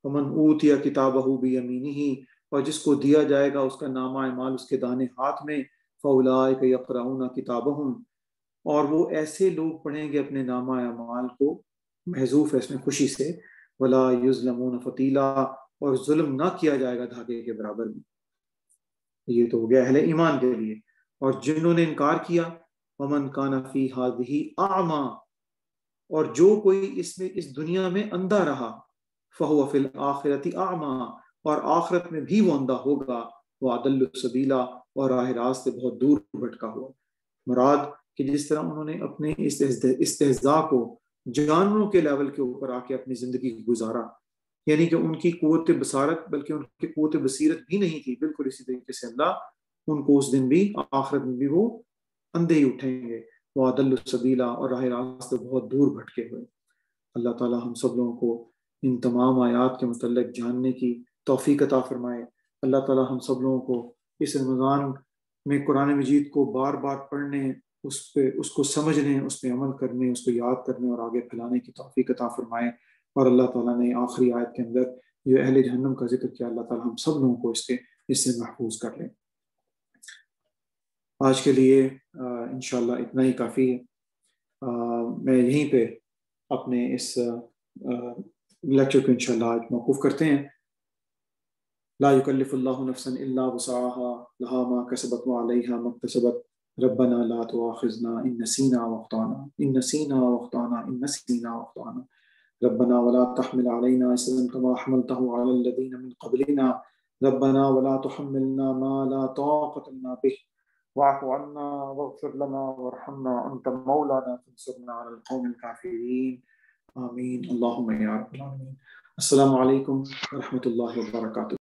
ومن اوتی کتابہ بیمینہ، اور جس کو دیا جائے گا اس کا نامہ اعمال اس کے دانے ہاتھ میں، فاولئک یقرؤون کتابہم، اور وہ ایسے لوگ پڑھیں گے اپنے نامہ اعمال کو، محذوف ہے اس میں خوشی سے، ولا یظلمون فتیلا، اور ظلم نہ کیا جائے گا دھاگے کے برابر بھی۔ یہ تو ہو گیا اہل ایمان کے لیے۔ اور جنہوں نے انکار کیا، ومن کان فی ہذہ اعمی، اور جو کوئی اس دنیا میں اندھا رہا، فہو فی الآخرۃ اعمی، اور آخرت میں بھی وہ اندھا ہوگا، واضل سبیلا، اور راہ راست سے بہت دور بھٹکا ہوا۔ مراد کہ جس طرح انہوں نے اپنے استہزاء کو جانوروں کے لیول کے اوپر آ کے اپنی زندگی کو گزارا، یعنی کہ ان کی قوت بصارت بلکہ ان کی قوت بصیرت بھی نہیں تھی، بالکل اسی طریقے سے اللہ ان کو اس دن بھی آخرت میں بھی وہ اندھے ہی اٹھیں گے، وَأَضَلُّ السَّبِيلَ، اور راہ راست سے بہت دور بھٹکے ہوئے۔ اللہ تعالیٰ ہم سب لوگوں کو ان تمام آیات کے متعلق جاننے کی توفیق عطا فرمائے۔ اللہ تعالیٰ ہم سب لوگوں کو اس رمضان میں قرآن مجید کو بار بار پڑھنے، اس کو سمجھنے، اس پہ عمل کرنے، اس کو یاد کرنے اور آگے پھیلانے کی توفیق عطا فرمائے۔ اور اللہ تعالیٰ نے آخری آیت کے اندر جو اہل جہنم کا ذکر کیا، اللہ تعالیٰ ہم سب لوگوں کو اس سے محفوظ کر لیں۔ آج کے لیے انشاءاللہ اتنا ہی کافی ہے۔ میں یہیں پہ اپنے اس لیکچر کو انشاءاللہ آج موقوف کرتے ہیں۔ لا یکلف اللہ نفسا الا وسعها لها ما کسبت وعلیہا ما اکتسبت ربنا لا تؤاخذنا ان نسینا واخطانا ربنا ولا تحمل علينا إصرا كما حملته على الذين من قبلنا ربنا ولا تحملنا ما لا طاقة لنا به واعف عنا واغفر لنا وارحمنا أنت مولانا فانصرنا على القوم الكافرين آمين اللهم يا رب العالمين۔ السلام علیکم ورحمۃ اللہ وبرکاتہ۔